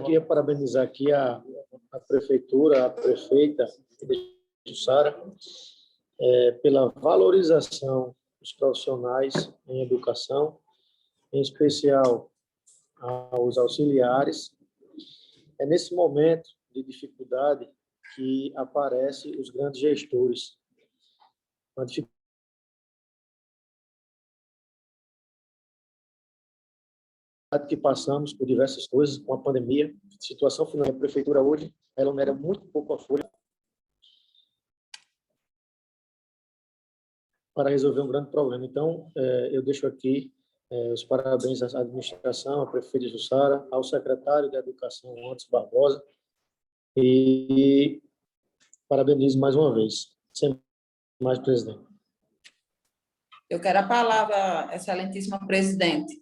queria parabenizar aqui a prefeitura, a prefeita Jussara, pela valorização dos profissionais em educação, em especial aos auxiliares. É nesse momento de dificuldade que aparecem os grandes gestores. Uma dificuldade que passamos por diversas coisas, com a pandemia, situação financeira. A prefeitura hoje, ela onera muito pouco a folha para resolver um grande problema. Então, eu deixo aqui os parabéns à administração, à prefeita Jussara, ao secretário de Educação, Anderson Barbosa, e parabenizo mais uma vez. Sem mais, presidente. Eu quero a palavra, excelentíssima presidente.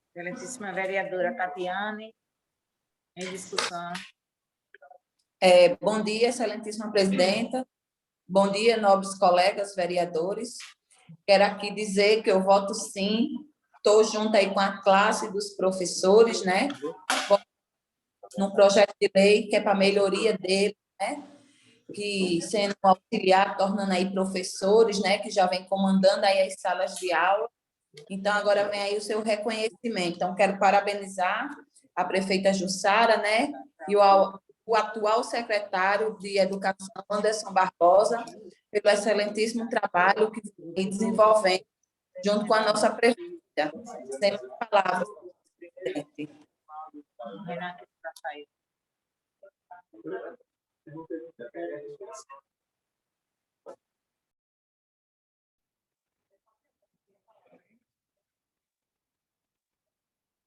Excelentíssima vereadora Tatiane, em discussão. Bom dia, excelentíssima presidenta. Bom dia, nobres colegas vereadores. Quero aqui dizer que eu voto sim. Estou junto aí com a classe dos professores, né? Num projeto de lei que é para a melhoria dele, né? Que sendo auxiliar, tornando aí professores, né? Que já vem comandando aí as salas de aula. Então, agora vem aí o seu reconhecimento. Então, quero parabenizar a prefeita Jussara, né? E o atual secretário de Educação, Anderson Barbosa, pelo excelentíssimo trabalho que vem desenvolvendo junto com a nossa prefeita. Sem palavras, presidente.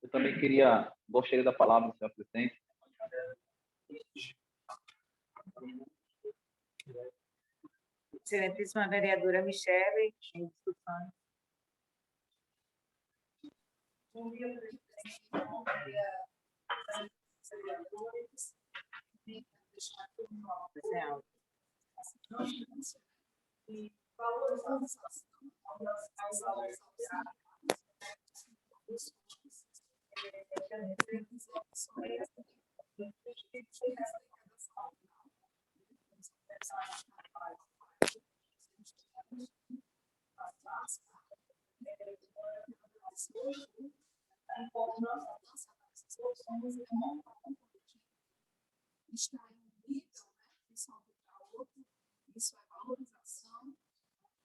Eu também gostaria da palavra, senhor presidente. Excelentíssima vereadora Michele, em discussão. Bom dia, presidente. Bom dia, vereadores. Deixar tudo no alto. E valorização das aulas está em um nível, de salto para outro, isso é valorização,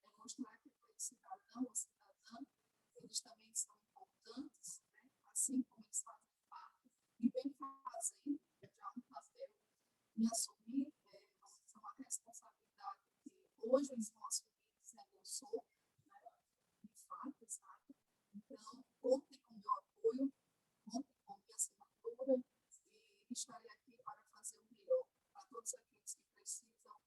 é mostrar que o cidadão ou cidadã, eles também são importantes, assim como eles fazem parte, e vem fazendo, já um papel, e assumir uma responsabilidade que hoje eles vão assumir, sendo eu sou, de fato, sabe? Então, contem com o meu apoio, contem com a minha assinatura, e estarei aqui para fazer o melhor para todos aqueles que precisam,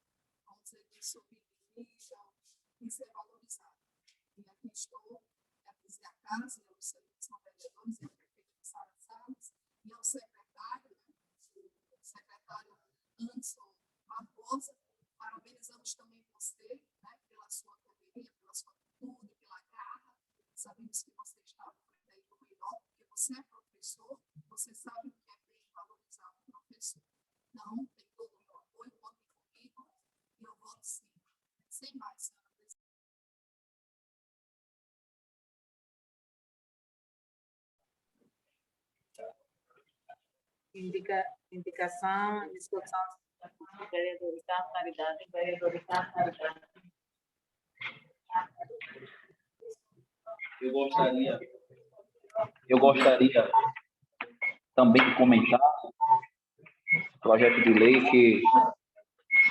vamos dizer, que sobrevivam e ser valorizados. E aqui estou, a dizer a casa, os serviços vereadores e a prefeita Sara Salles, e ao secretário, o secretário Anderson Barbosa, parabenizamos também você, pela sua correria, pela sua atitude, pela garra. Sabemos que você está à frente aí do melhor, porque você é professor, você sabe o que é bem valorizar um professor. Então, tem todo o meu apoio, contem comigo, e eu voto sim. Sem mais, senhora presidente. Indicação, discussão, vereador da caridade, vereador da caridade. eu gostaria também de comentar o projeto de lei que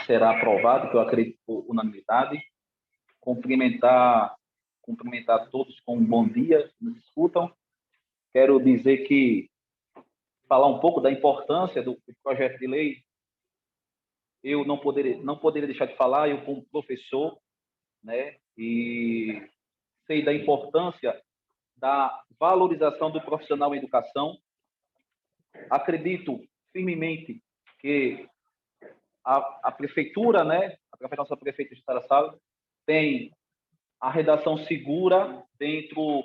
será aprovado, que eu acredito por unanimidade. Cumprimentar todos com um bom dia, que nos escutam. Quero dizer que, falar um pouco da importância do projeto de lei, eu não poderia deixar de falar, eu como professor, né, e sei da importância da valorização do profissional em educação. Acredito firmemente que a prefeitura, né, através da nossa prefeita de Sara, tem a redação segura dentro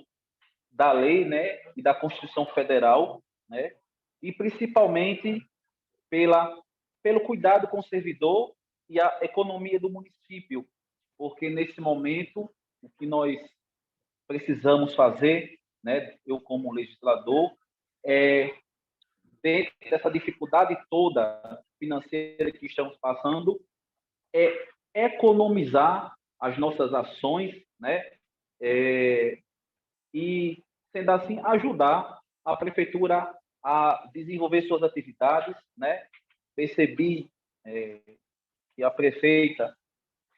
da lei, né, e da Constituição Federal, né, e principalmente pelo cuidado com o servidor e a economia do município, porque nesse momento o que nós precisamos fazer, né, eu como legislador, dentro dessa dificuldade toda financeira que estamos passando, é economizar as nossas ações, né, e, sendo assim, ajudar a prefeitura a desenvolver suas atividades, né? Percebi que a prefeita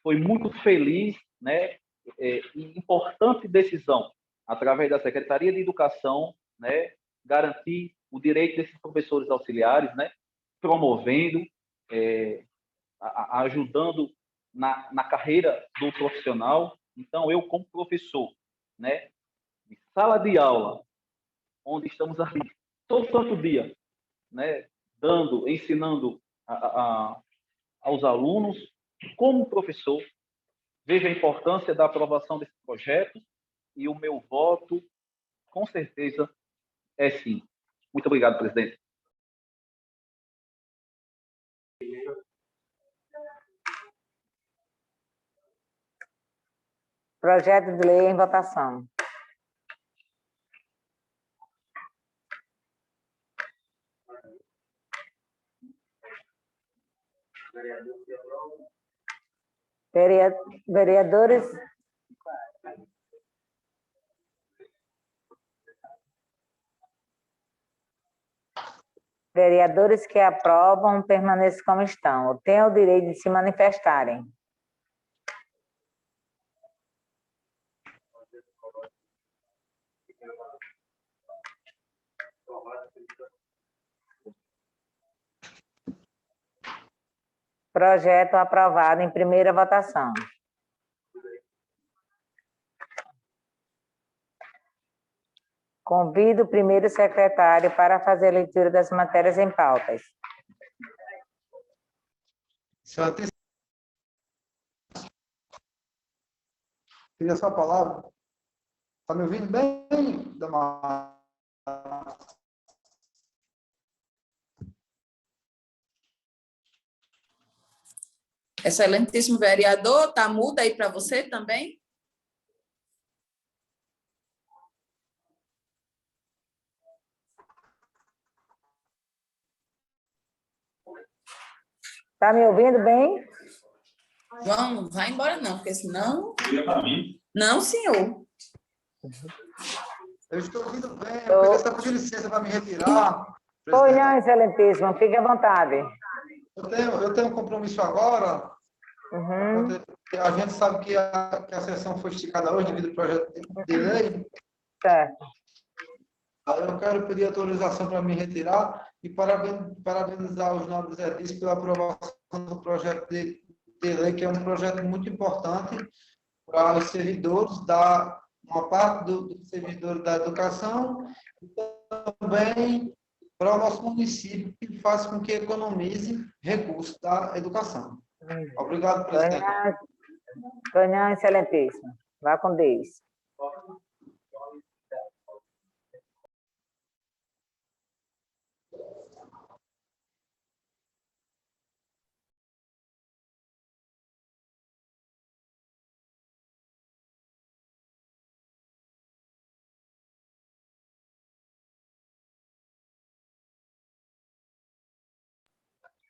foi muito feliz, né? E importante decisão, através da Secretaria de Educação, né? Garantir o direito desses professores auxiliares, né? Promovendo, ajudando na carreira do profissional. Então, eu, como professor, né? De sala de aula, onde estamos ali todo santo dia, né? Ensinando aos alunos, como professor, vejo a importância da aprovação desse projeto e o meu voto, com certeza, é sim. Muito obrigado, presidente. Projeto de lei em votação. Vereadores. Vereadores que aprovam permaneçam como estão, ou têm o direito de se manifestarem. Projeto aprovado em primeira votação. Convido o primeiro secretário para fazer a leitura das matérias em pautas. Excelentíssimo. Queria só a palavra. Está me ouvindo bem, Damar? Excelentíssimo vereador, está mudo aí para você também? Está me ouvindo bem? João, não vai embora não, porque senão... Não, senhor. Eu estou ouvindo bem, eu queria só pedir licença para me retirar. Pois não, excelentíssimo, fique à vontade. Eu tenho um compromisso agora. Uhum. A gente sabe que a sessão foi esticada hoje devido ao projeto de lei. Certo. Eu quero pedir autorização para me retirar e parabenizar os nobres edis pela aprovação do projeto de lei, que é um projeto muito importante para os servidores, uma parte dos servidores da educação e também para o nosso município, que faz com que economize recursos da educação. Obrigado, presidente. Pois não, excelentíssimo. Vá com Deus.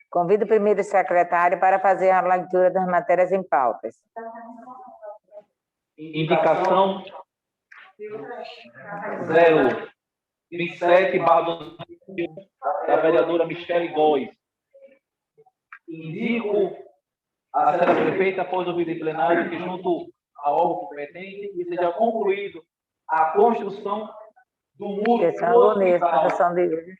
Convido o primeiro secretário para fazer a leitura das matérias em pautas. Indicação 027/2021 da vereadora Michele Góes. Indico a senhora prefeita, após ouvir em plenário, que junto ao órgão competente que seja concluído a construção do muro do hospital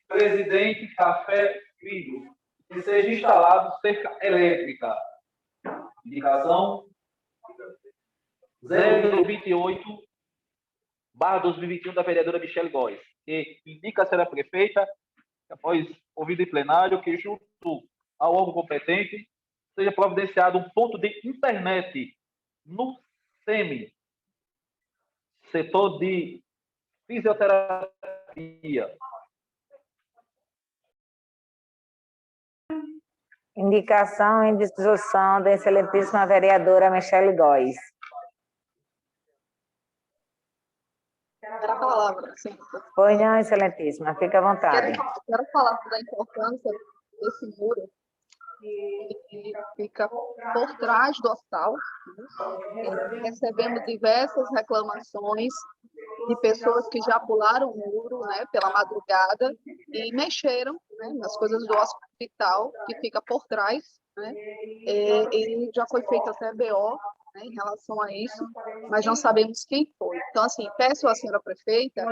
Presidente Café Filho, que seja instalado cerca elétrica. Indicação 028/2021 da vereadora Michele Góes, que indica a senhora prefeita, após ouvido em plenário, que junto ao órgão competente seja providenciado um ponto de internet no SEMI, setor de fisioterapia. Indicação em discussão da excelentíssima vereadora Michele Góes. Quero a palavra, sim. Pois não, excelentíssima, fica à vontade. Quero falar da importância desse muro que fica por trás do hospital. Recebemos diversas reclamações de pessoas que já pularam o muro, né, pela madrugada e mexeram, né, nas coisas do hospital, que fica por trás, né, e já foi feito até BO, né, em relação a isso, mas não sabemos quem foi. Então, assim, peço à senhora prefeita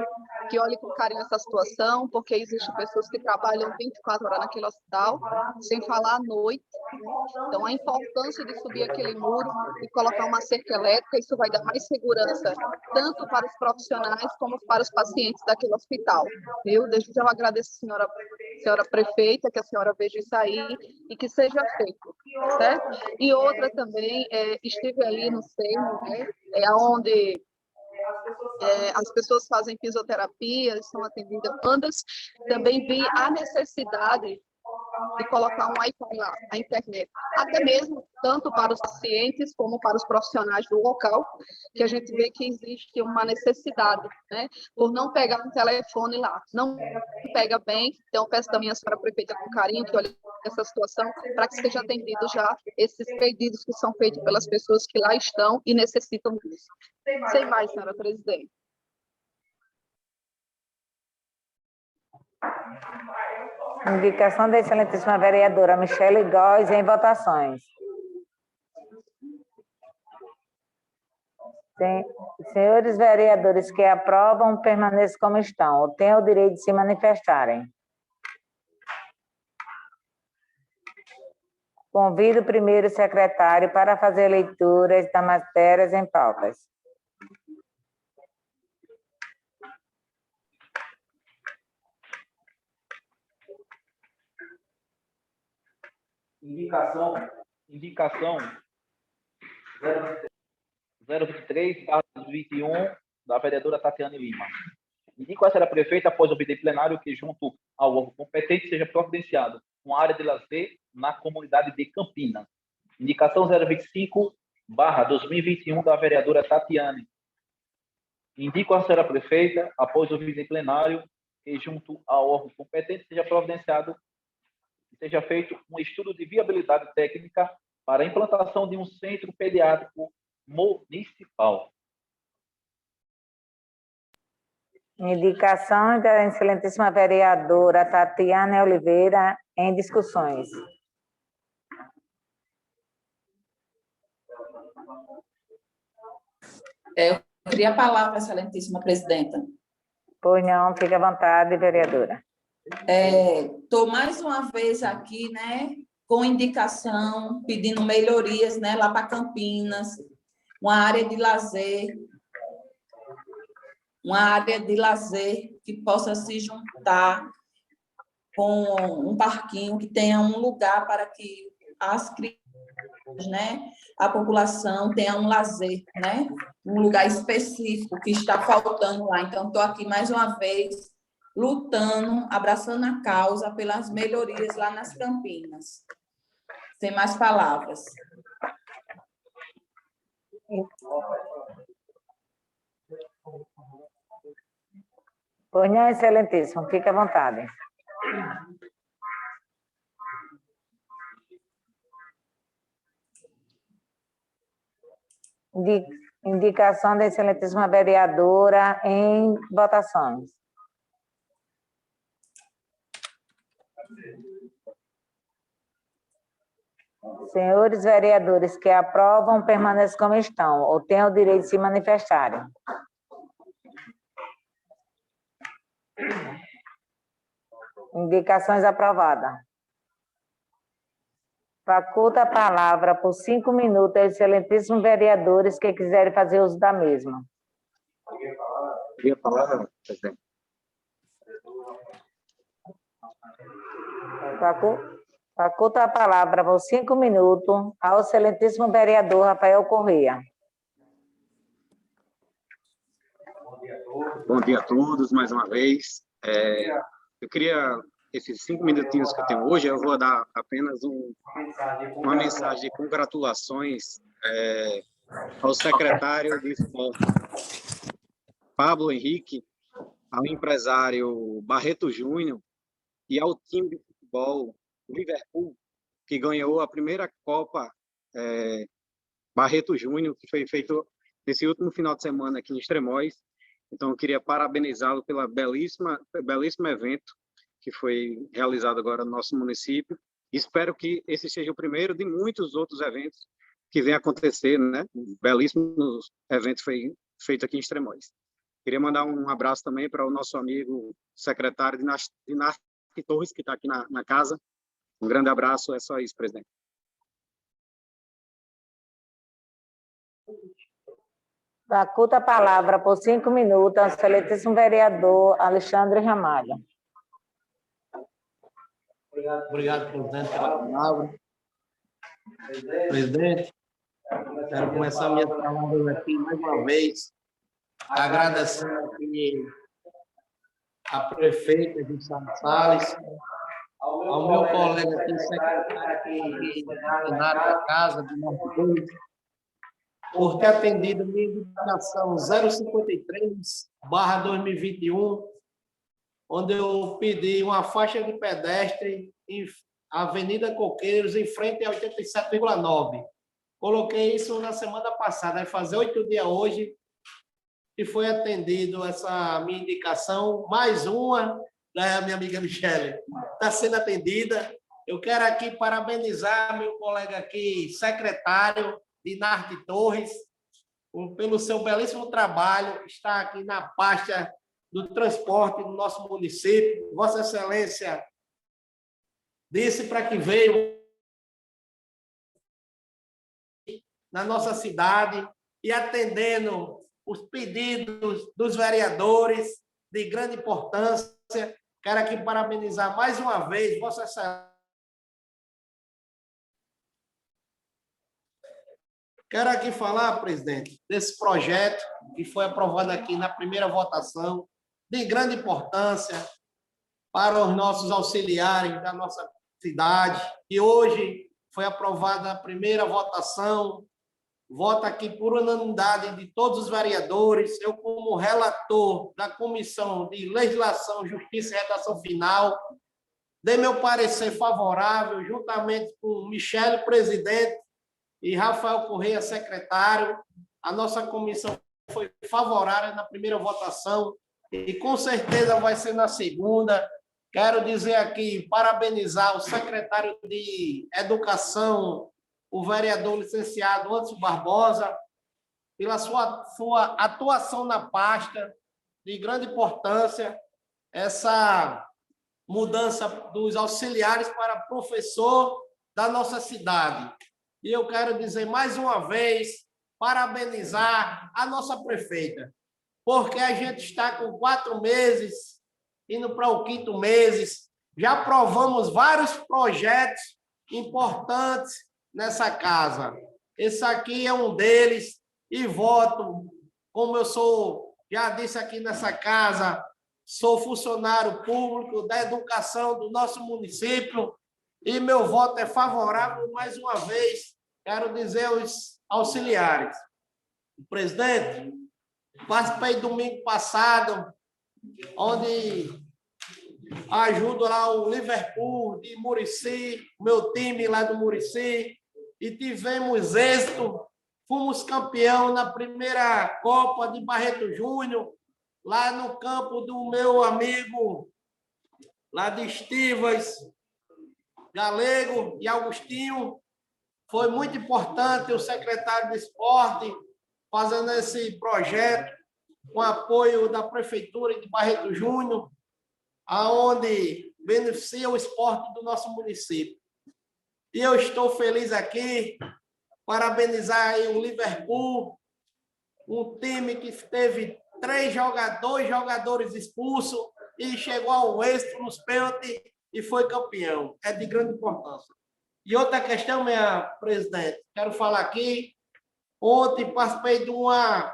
que olhe com carinho essa situação, porque existem pessoas que trabalham 24 horas naquele hospital, sem falar à noite, né? Então, a importância de subir aquele muro e colocar uma cerca elétrica, isso vai dar mais segurança, tanto para os profissionais como para os pacientes daquele hospital. Eu, desde já, eu agradeço a senhora prefeita, que a senhora veja isso aí e que seja feito, certo? E outra também, estive ali no SEMI, né, onde as pessoas fazem fisioterapia, são atendidas bandas. Também vi a necessidade de colocar um Wi-Fi lá, a internet, até mesmo tanto para os pacientes como para os profissionais do local, que a gente vê que existe uma necessidade, né, por não pegar um telefone lá, não pega bem. Então peço também à senhora prefeita com carinho que olhe essa situação para que seja atendido já esses pedidos que são feitos pelas pessoas que lá estão e necessitam disso. Sem mais, senhora presidente. Indicação da excelentíssima vereadora Michele Góes em votações. Senhores vereadores que aprovam, permaneçam como estão, ou têm o direito de se manifestarem. Convido o primeiro secretário para fazer leituras das matérias em pautas. Indicação 023/21 da vereadora Tatiane Lima. Indico a senhora prefeita, após ouvir em plenário, que junto ao órgão competente seja providenciado uma área de lazer na comunidade de Campinas. Indicação 025/2021 da vereadora Tatiane. Indico a senhora prefeita, após ouvir em plenário, que junto ao órgão competente seja providenciado e seja feito um estudo de viabilidade técnica para a implantação de um centro pediátrico municipal. Indicação da excelentíssima vereadora Tatiane Oliveira em discussões. Eu queria a palavra, excelentíssima presidenta. Pois não, fique à vontade, vereadora. Estou mais uma vez aqui, né, com indicação, pedindo melhorias, né, lá para Campinas, uma área de lazer que possa se juntar com um parquinho, que tenha um lugar para que as crianças, né, a população tenha um lazer, né, um lugar específico que está faltando lá. Então, estou aqui mais uma vez lutando, abraçando a causa pelas melhorias lá nas Campinas. Sem mais palavras. Pois não, excelentíssimo, fique à vontade. Indicação da excelentíssima vereadora em votações. Senhores vereadores que aprovam, permaneçam como estão, ou têm o direito de se manifestarem. Indicações aprovadas. Faculta a palavra por 5 minutos aos excelentíssimos vereadores que quiserem fazer uso da mesma. Queria falar, presidente. Faculta a palavra por 5 minutos ao excelentíssimo vereador Rafael Corrêa. Bom dia a todos, mais uma vez. Eu queria, esses 5 minutinhos que eu tenho hoje, eu vou dar apenas uma mensagem de congratulações ao secretário de Esporte, Pablo Henrique, ao empresário Barreto Júnior e ao time de futebol Liverpool, que ganhou a primeira Copa Barreto Júnior, que foi feito nesse último final de semana aqui em Extremóis. Então, eu queria parabenizá-lo pelo belíssimo evento que foi realizado agora no nosso município. Espero que esse seja o primeiro de muitos outros eventos que vem acontecer, né? Um belíssimo evento foi feito aqui em Extremóis. Queria mandar um abraço também para o nosso amigo secretário Dinarque Torres, que está aqui na casa. Um grande abraço, é só isso, presidente. Faculta a palavra por 5 minutos ao excelentíssimo vereador Alexandre Ramalho. Obrigado, presidente, pela palavra. Presidente, quero começar minhas palavras aqui mais uma vez, agradecendo aqui a prefeita de São Salles, ao meu colega aqui, secretário aqui da Casa de Norte 2, por ter atendido a minha indicação 053/2021, onde eu pedi uma faixa de pedestre em Avenida Coqueiros, em frente a 87,9. Coloquei isso na semana passada, vai fazer 8 dias hoje, e foi atendido essa minha indicação, mais uma, da minha amiga Michele, está sendo atendida. Eu quero aqui parabenizar meu colega aqui, secretário Dinarque Torres, pelo seu belíssimo trabalho, está aqui na pasta do transporte do nosso município. Vossa Excelência disse para que veio na nossa cidade e atendendo os pedidos dos vereadores de grande importância. Quero aqui parabenizar mais uma vez Vossa Excelência. Quero aqui falar, presidente, desse projeto que foi aprovado aqui na primeira votação, de grande importância para os nossos auxiliares da nossa cidade, e hoje foi aprovada a primeira votação, vota aqui por unanimidade de todos os vereadores. Eu, como relator da Comissão de Legislação, Justiça e Redação Final, dei meu parecer favorável, juntamente com Michele, presidente, e Rafael Corrêa, secretário. A nossa comissão foi favorável na primeira votação e com certeza vai ser na segunda. Quero dizer aqui, parabenizar o secretário de Educação, o vereador licenciado Anderson Barbosa, pela sua atuação na pasta, de grande importância, essa mudança dos auxiliares para professor da nossa cidade. E eu quero dizer mais uma vez, parabenizar a nossa prefeita, porque a gente está com 4 meses, indo para o 5º mês, já aprovamos vários projetos importantes nessa casa. Esse aqui é um deles, e voto, como eu sou, já disse aqui nessa casa, sou funcionário público da educação do nosso município, e meu voto é favorável mais uma vez. Quero dizer aos auxiliares. Presidente, participei domingo passado, onde ajudo lá o Liverpool de Murici, meu time lá do Murici, e tivemos êxito fomos campeão na primeira Copa de Barreto Júnior, lá no campo do meu amigo, lá de Estivas, Galego e Agostinho. Foi muito importante o secretário de Esporte fazendo esse projeto com apoio da Prefeitura de Barreto Júnior, aonde beneficia o esporte do nosso município. E eu estou feliz aqui, parabenizar aí o Liverpool, um time que teve 2 jogadores expulsos e chegou ao êxito nos pênaltis e foi campeão. É de grande importância. E outra questão, minha presidente, quero falar aqui. Ontem participei de uma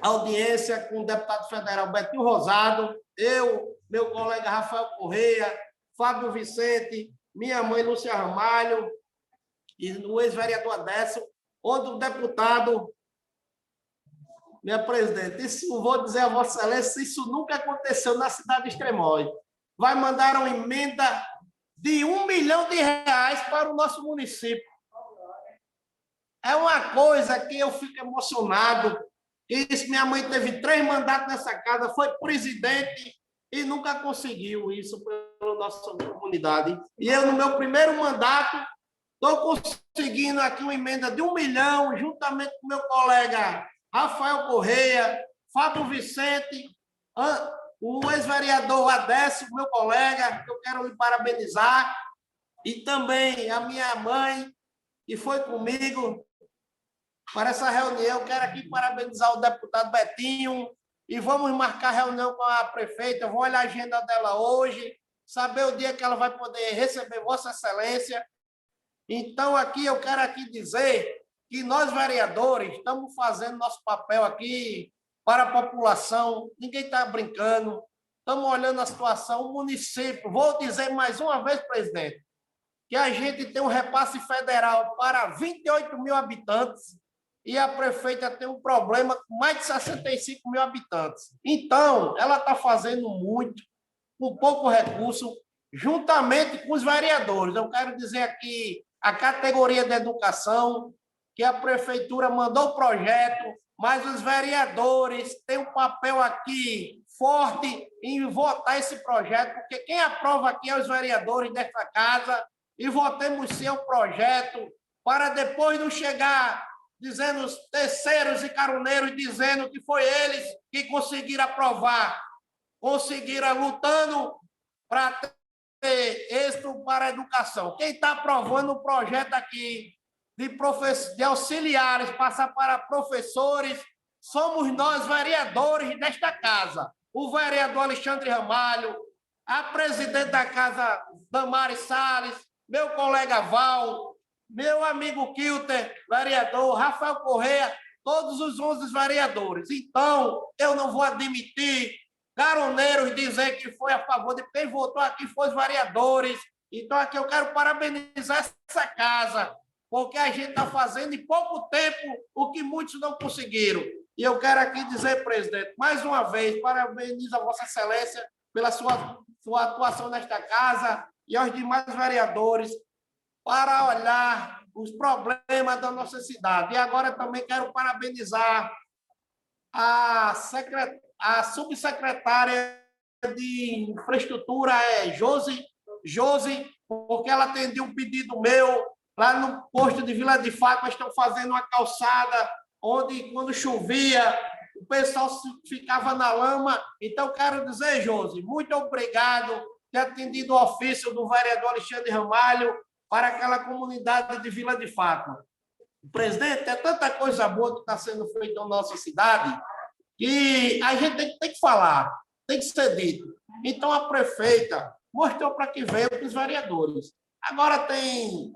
audiência com o deputado federal Betinho Rosado, eu, meu colega Rafael Correia, Fábio Vicente, minha mãe Lúcia Ramalho e o ex-vereador Adécio, onde o deputado, minha presidente, isso vou dizer a Vossa Excelência, isso nunca aconteceu na cidade de Extremóis. Vai mandar uma emenda de R$1 milhão para o nosso município. É uma coisa que eu fico emocionado. Isso, minha mãe teve 3 mandatos nessa casa, foi presidente e nunca conseguiu isso pela nossa comunidade. E eu, no meu primeiro mandato, estou conseguindo aqui uma emenda de R$1 milhão, juntamente com meu colega Rafael Correia, Fábio Vicente, o ex-vereador Adécio, meu colega, que eu quero lhe parabenizar, e também a minha mãe, que foi comigo para essa reunião. Quero aqui parabenizar o deputado Betinho e vamos marcar reunião com a prefeita. Eu vou olhar a agenda dela hoje, saber o dia que ela vai poder receber Vossa Excelência. Então, aqui eu quero aqui dizer que nós, vereadores, estamos fazendo nosso papel aqui para a população. Ninguém está brincando. Estamos olhando a situação. O município, vou dizer mais uma vez, presidente, que a gente tem um repasse federal para 28 mil habitantes e a prefeita tem um problema com mais de 65 mil habitantes. Então, ela está fazendo muito, com pouco recurso, juntamente com os vereadores. Eu quero dizer aqui a categoria de educação, que a prefeitura mandou o projeto, mas os vereadores têm um papel aqui forte em votar esse projeto, porque quem aprova aqui é os vereadores desta casa, e votemos sim o projeto, para depois não chegar dizendo os terceiros e caroneiros, dizendo que foi eles que conseguiram aprovar, conseguiram lutando para ter êxito para a educação. Quem está aprovando o projeto aqui de auxiliares passar para professores somos nós, vereadores desta casa. O vereador Alexandre Ramalho, a presidente da casa, Damares Salles, meu colega Val, meu amigo Kilter, vereador, Rafael Correia, todos os 11 vereadores. Então, eu não vou admitir caroneiros dizer que foi a favor de quem votou aqui foi os vereadores. Então, aqui eu quero parabenizar essa casa, porque a gente está fazendo em pouco tempo o que muitos não conseguiram. E eu quero aqui dizer, presidente, mais uma vez, parabenizo a Vossa Excelência pela sua atuação nesta casa e aos demais vereadores para olhar os problemas da nossa cidade. E agora também quero parabenizar a subsecretária de Infraestrutura, Josi, porque ela atendeu um pedido meu. Lá no posto de Vila de Fátima estão fazendo uma calçada onde, quando chovia, o pessoal ficava na lama. Então, quero dizer, Josi, muito obrigado por ter atendido o ofício do vereador Alexandre Ramalho para aquela comunidade de Vila de Fátima. Presidente, é tanta coisa boa que está sendo feita na nossa cidade que a gente tem que falar, tem que ser dito. Então, a prefeita mostrou para que veio para os vereadores. Agora tem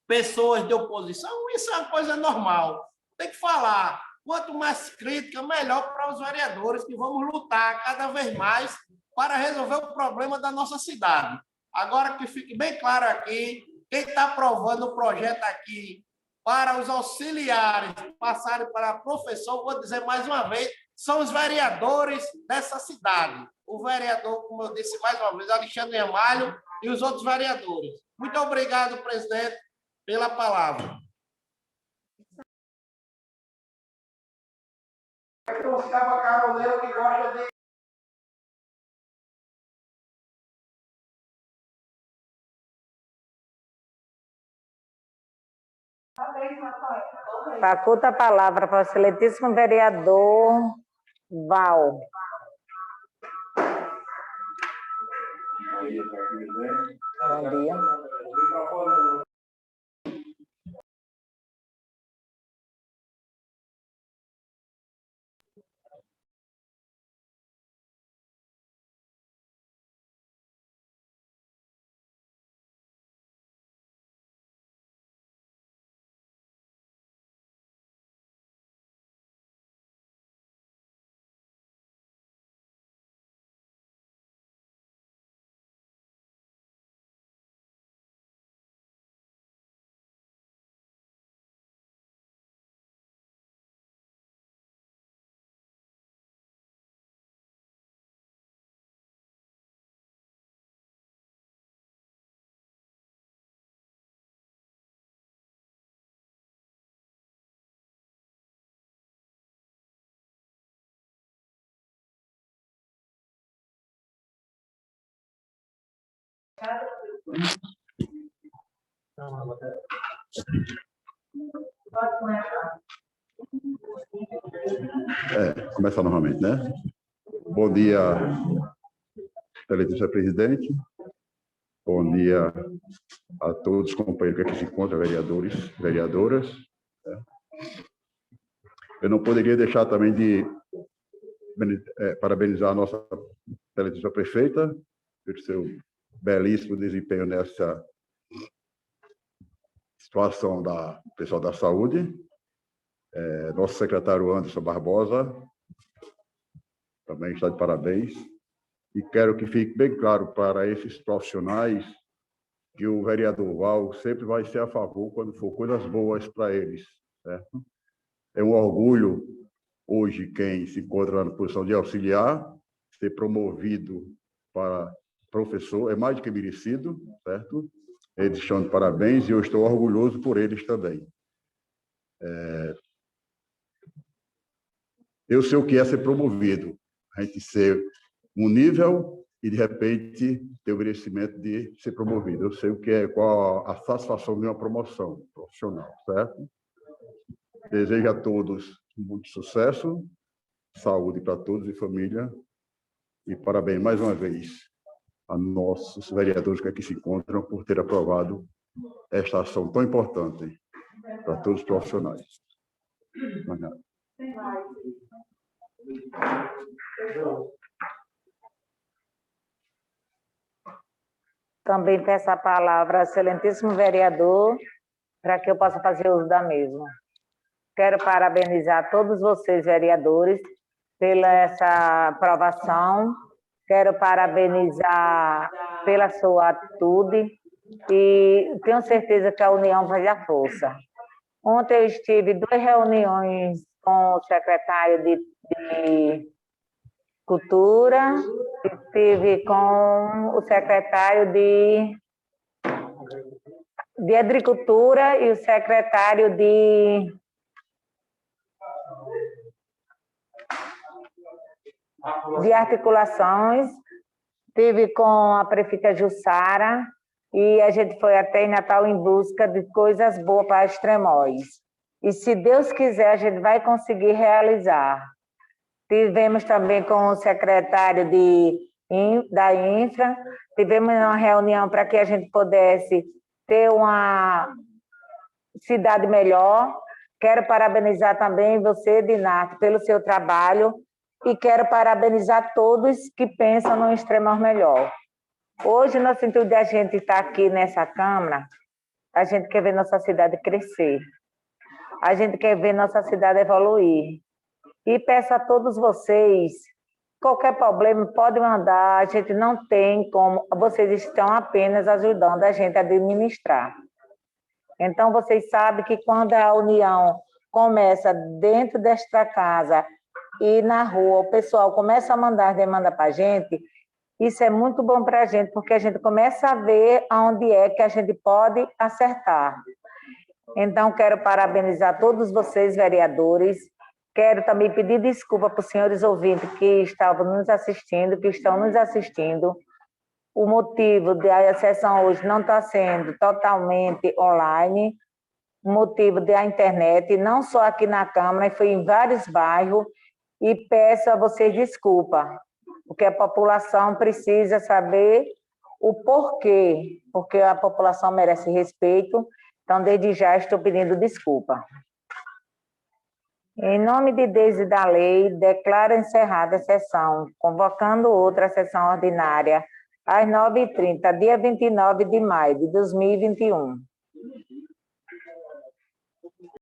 pessoas de oposição, isso é uma coisa normal. Tem que falar. Quanto mais crítica, melhor para os vereadores, que vamos lutar cada vez mais para resolver o problema da nossa cidade. Agora que fique bem claro aqui, quem está aprovando o projeto aqui para os auxiliares passarem para professor, vou dizer mais uma vez, são os vereadores dessa cidade. O vereador, como eu disse mais uma vez, Alexandre Ramalho e os outros vereadores. Muito obrigado, presidente, pela palavra. os cabacaroleiros que gostam de... Faculta a palavra para o excelentíssimo vereador Val. Bom dia. Começar novamente, né? Bom dia, excelentíssimo presidente. Bom dia a todos os companheiros que aqui se encontram, vereadores, vereadoras. Eu não poderia deixar também de parabenizar a nossa excelentíssima prefeita pelo seu belíssimo desempenho nessa situação do pessoal da saúde. Nosso secretário Anderson Barbosa também está de parabéns. E quero que fique bem claro para esses profissionais que o vereador Val sempre vai ser a favor quando for coisas boas para eles, certo? É um orgulho, hoje, quem se encontra na posição de auxiliar, ser promovido para professor, é mais do que merecido, certo? Eles estão de parabéns e eu estou orgulhoso por eles também. Eu sei o que é ser promovido, a gente ser um nível e, de repente, ter o merecimento de ser promovido. Eu sei o que é, qual a satisfação de uma promoção profissional, certo? Desejo a todos muito sucesso, saúde para todos e família, e parabéns mais uma vez a nossos vereadores que aqui se encontram por ter aprovado esta ação tão importante para todos os profissionais. Obrigado. Também peço a palavra ao excelentíssimo vereador para que eu possa fazer uso da mesma. Quero parabenizar todos vocês, vereadores, pela essa aprovação. Quero parabenizar pela sua atitude e tenho certeza que a união faz a força. Ontem eu estive em 2 reuniões com o secretário de Cultura, estive com o secretário de Agricultura e o secretário de Articulações, estive com a prefeita Jussara e a gente foi até em Natal em busca de coisas boas para Extremóis. E se Deus quiser, a gente vai conseguir realizar. Tivemos também com o secretário da Infra, tivemos uma reunião para que a gente pudesse ter uma cidade melhor. Quero parabenizar também você, Dinato, pelo seu trabalho e quero parabenizar todos que pensam no Extremóis melhor. Hoje, no sentido de a gente estar aqui nessa Câmara, a gente quer ver nossa cidade crescer, a gente quer ver nossa cidade evoluir. E peço a todos vocês, qualquer problema pode mandar, a gente não tem como, vocês estão apenas ajudando a gente a administrar. Então, vocês sabem que quando a união começa dentro desta casa e na rua, o pessoal começa a mandar demanda para a gente, isso é muito bom para a gente, porque a gente começa a ver onde é que a gente pode acertar. Então, quero parabenizar todos vocês, vereadores. quero também pedir desculpa para os senhores ouvintes que estavam nos assistindo, que estão nos assistindo. O motivo da sessão hoje não está sendo totalmente online, o motivo da internet, não só aqui na Câmara, foi em vários bairros, e peço a vocês desculpa, porque a população precisa saber o porquê, porque a população merece respeito, então desde já estou pedindo desculpa. Em nome de Deus e da lei, declaro encerrada a sessão, convocando outra sessão ordinária às 9h30, dia 29 de maio de 2021.